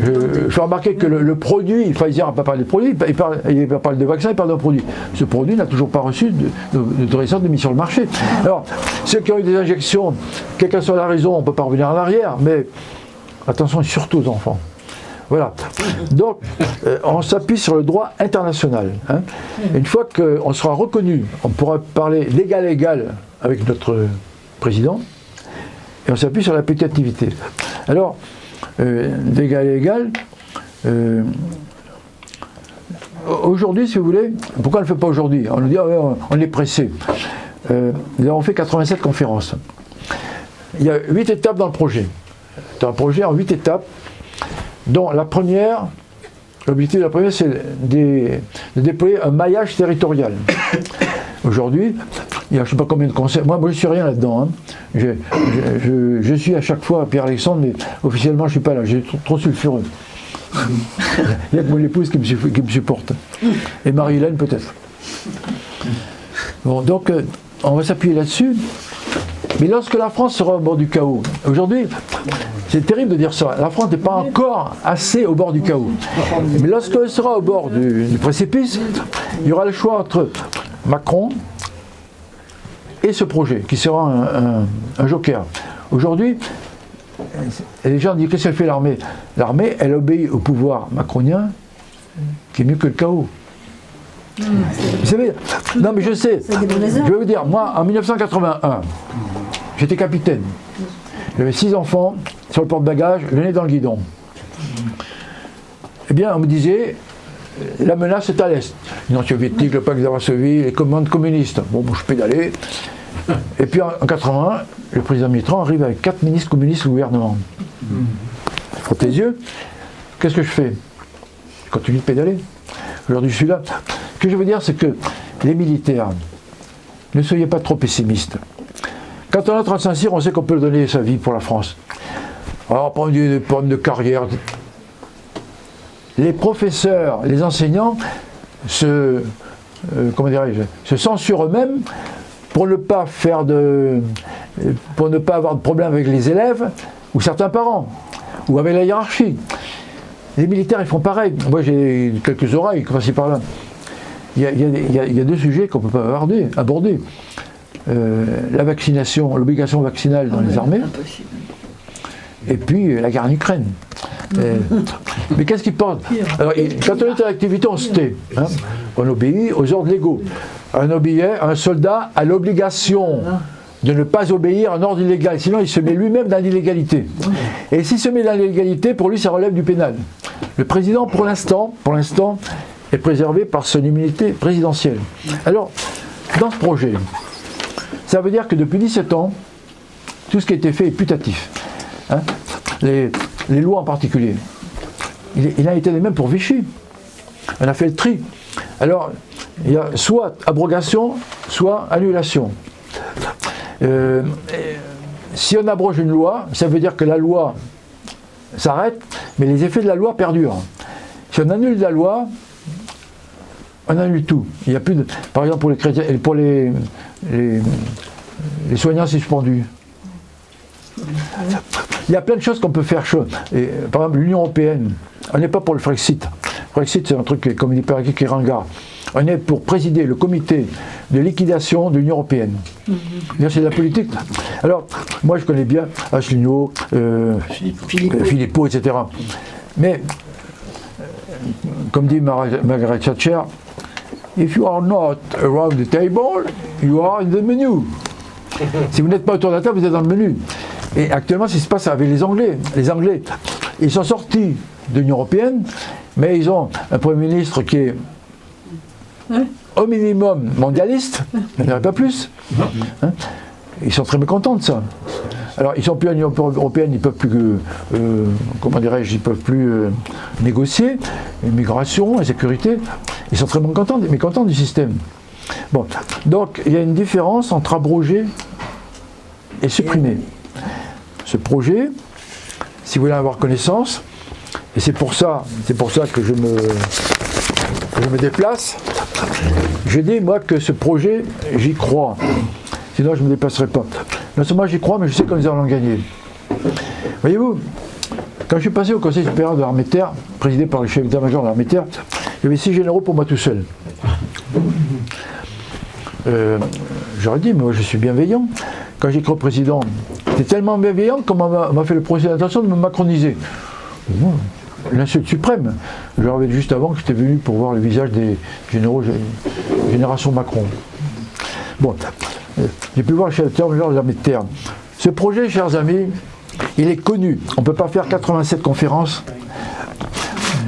Je fais remarquer que le produit, Pfizer n'a pas parlé de produit, il parle de vaccin, il parle d'un produit. Ce produit n'a toujours pas reçu d'autorisation de mise sur le marché. Alors, ceux qui ont eu des injections, quelle que soit la raison, on ne peut pas revenir en arrière, mais attention surtout aux enfants. Voilà. Donc, on s'appuie sur le droit international. Hein. Une fois qu'on sera reconnu, on pourra parler d'égal avec notre président, et on s'appuie sur la putativité. Alors, d'égal à égal, aujourd'hui, si vous voulez, pourquoi on ne le fait pas aujourd'hui? On nous dit, on est pressé. Nous avons fait 87 conférences. Il y a 8 étapes dans le projet. C'est un projet en 8 étapes, dont la première, l'objectif de la première, c'est de déployer un maillage territorial. Aujourd'hui, il y a je ne sais pas combien de conseils. Moi je ne suis rien là-dedans. Hein. je suis à chaque fois Pierre Alexandre, mais officiellement je ne suis pas là, j'ai trop sulfureux. Il n'y a que mon épouse qui me supporte. Et Marie-Hélène peut-être. Bon, donc on va s'appuyer là-dessus. Mais lorsque la France sera au bord du chaos, aujourd'hui, c'est terrible de dire ça, la France n'est pas encore assez au bord du chaos. Mais lorsqu'elle sera au bord du précipice, il y aura le choix entre Macron et ce projet, qui sera un joker. Aujourd'hui, les gens disent qu'est-ce qu'elle fait l'armée? L'armée, elle obéit au pouvoir macronien, qui est mieux que le chaos. Vous savez, non mais je sais, je vais vous dire, moi en 1981, j'étais capitaine, j'avais 6 enfants sur le porte-bagages, le nez dans le guidon. Eh bien, on me disait, la menace est à l'Est. L'Union soviétique, le pacte de Varsovie, les commandes communistes. Bon, je pédalais. Et puis en 81, le président Mitterrand arrive avec 4 ministres communistes au gouvernement. Je frotte les yeux. Qu'est-ce que je fais? Je continue de pédaler. Aujourd'hui, je suis là. Ce que je veux dire, c'est que les militaires, ne soyez pas trop pessimistes. Quand on entre à Saint-Cyr, on sait qu'on peut donner sa vie pour la France. Alors, prendre des pommes de carrière. Les professeurs, les enseignants se censurent eux-mêmes pour ne pas avoir de problème avec les élèves ou certains parents ou avec la hiérarchie. Les militaires, ils font pareil. Moi, j'ai quelques oreilles qui passent par là. Il y a 2 sujets qu'on ne peut pas aborder. La vaccination, l'obligation vaccinale dans les armées, et puis la guerre en Ukraine. Mais qu'est-ce qu'ils pensent? Alors, quand on est à l'activité, on se tait. Hein, on obéit aux ordres légaux. Un soldat a l'obligation de ne pas obéir à un ordre illégal, sinon il se met lui-même dans l'illégalité. Et s'il se met dans l'illégalité, pour lui, ça relève du pénal. Le président, pour l'instant, est préservé par son immunité présidentielle. Alors, dans ce projet, ça veut dire que depuis 17 ans, tout ce qui a été fait est putatif. Hein, les lois en particulier. Il a été les mêmes pour Vichy. On a fait le tri. Alors, il y a soit abrogation, soit annulation. Si on abroge une loi, ça veut dire que la loi s'arrête, mais les effets de la loi perdurent. Si on annule la loi, on annule tout. Il y a plus de, par exemple pour les chrétiens, pour les soignants suspendus. Il y a plein de choses qu'on peut faire. Et, par exemple, l'Union européenne, on n'est pas pour le Frexit. Le Frexit, c'est un truc, comme il dit, qui est ringard. On est pour présider le comité de liquidation de l'Union européenne. C'est de la politique. Alors, moi, je connais bien Asselineau, Philippot, etc. Mais, comme dit Margaret Thatcher, if you are not around the table, you are in the menu. Si vous n'êtes pas autour de la table, vous êtes dans le menu. Et actuellement, c'est ce qui se passe avec les Anglais. Les Anglais, ils sont sortis de l'Union européenne, mais ils ont un Premier ministre qui est au minimum mondialiste, il n'y en aurait pas plus. Hein, ils sont très mécontents de ça. Alors, ils ne sont plus à l'Union européenne, ils ne peuvent plus, ils peuvent plus négocier l'immigration, la sécurité. Ils sont très mécontents du système. Bon, donc, il y a une différence entre abroger et supprimer. Ce projet, si vous voulez en avoir connaissance, et c'est pour ça que je me déplace, je dis moi que ce projet, j'y crois. Sinon je ne me déplacerai pas. Non seulement j'y crois, mais je sais que nous allons gagner. Voyez-vous, quand je suis passé au Conseil supérieur de l'armée de terre, présidé par le chef d'état-major de l'armée de terre, il y avait 6 généraux pour moi tout seul. J'aurais dit, mais moi je suis bienveillant. Quand j'ai cru président, j'étais tellement bienveillant qu'on m'a fait le procès d'intention de me macroniser. L'insulte suprême. Je leur avais dit juste avant que j'étais venu pour voir le visage des généraux génération Macron. Bon, j'ai pu voir le chef d'état-major de l'armée de terre. Ce projet, chers amis, il est connu. On ne peut pas faire 87 conférences.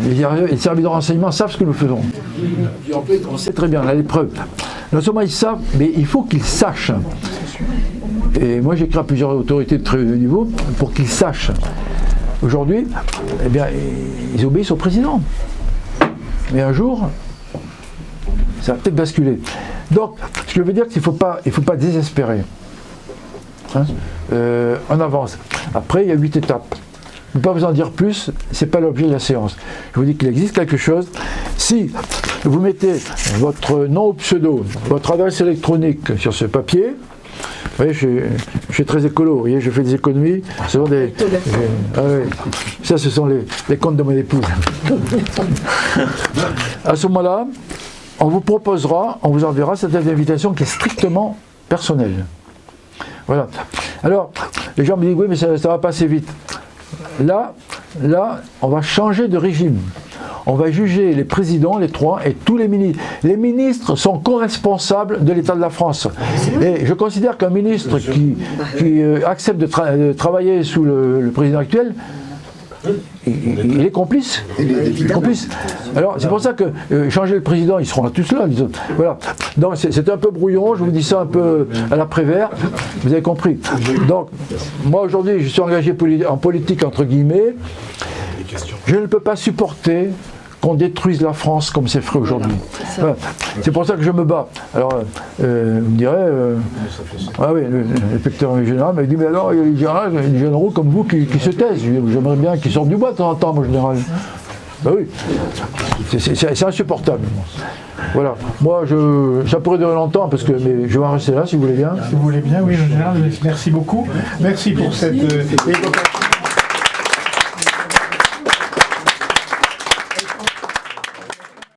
Les services de renseignement savent ce que nous faisons. On sait très bien, on a les preuves. Non seulement ils savent, mais il faut qu'ils sachent. Et moi j'écris à plusieurs autorités de très haut niveau pour qu'ils sachent. Aujourd'hui, eh bien, ils obéissent au président. Mais un jour, ça va peut-être basculer. Donc, ce que je veux dire, c'est qu'il ne faut pas désespérer. hein, on avance. Après, il y a 8 étapes. Je ne peux pas vous en dire plus, ce n'est pas l'objet de la séance. Je vous dis qu'il existe quelque chose. Si vous mettez votre nom ou pseudo, votre adresse électronique sur ce papier, vous voyez, je suis très écolo, vous voyez, je fais des économies. Ce sont des, ça, ce sont les comptes de mon épouse. À ce moment-là, on vous proposera, on vous enverra cette invitation qui est strictement personnelle. Voilà. Alors, les gens me disent, oui, mais ça va passer vite. Là, on va changer de régime. On va juger les présidents, les 3 et tous les ministres. Les ministres sont co-responsables de l'état de la France. Et je considère qu'un ministre qui accepte de travailler sous le président actuel, il est complice. Alors c'est pour ça que changer le président, ils seront là tous là. Voilà. Donc c'est un peu brouillon, je vous dis ça un peu à l'après-vert. Vous avez compris. Donc moi aujourd'hui, je suis engagé en politique entre guillemets. Je ne peux pas supporter qu'on détruise la France comme c'est fait aujourd'hui. Voilà. C'est pour ça que je me bats. Alors, vous me direz, ah oui, l'inspecteur général m'a dit, mais alors, il y a des généraux comme vous qui se taisent. J'aimerais bien qu'ils sortent du bois de temps en temps, mon général. Ben oui, c'est insupportable. Voilà, moi, ça pourrait durer longtemps, parce que, mais je vais en rester là, si vous voulez bien. Si vous voulez bien, oui, mon général, merci beaucoup. Merci pour cette évocation.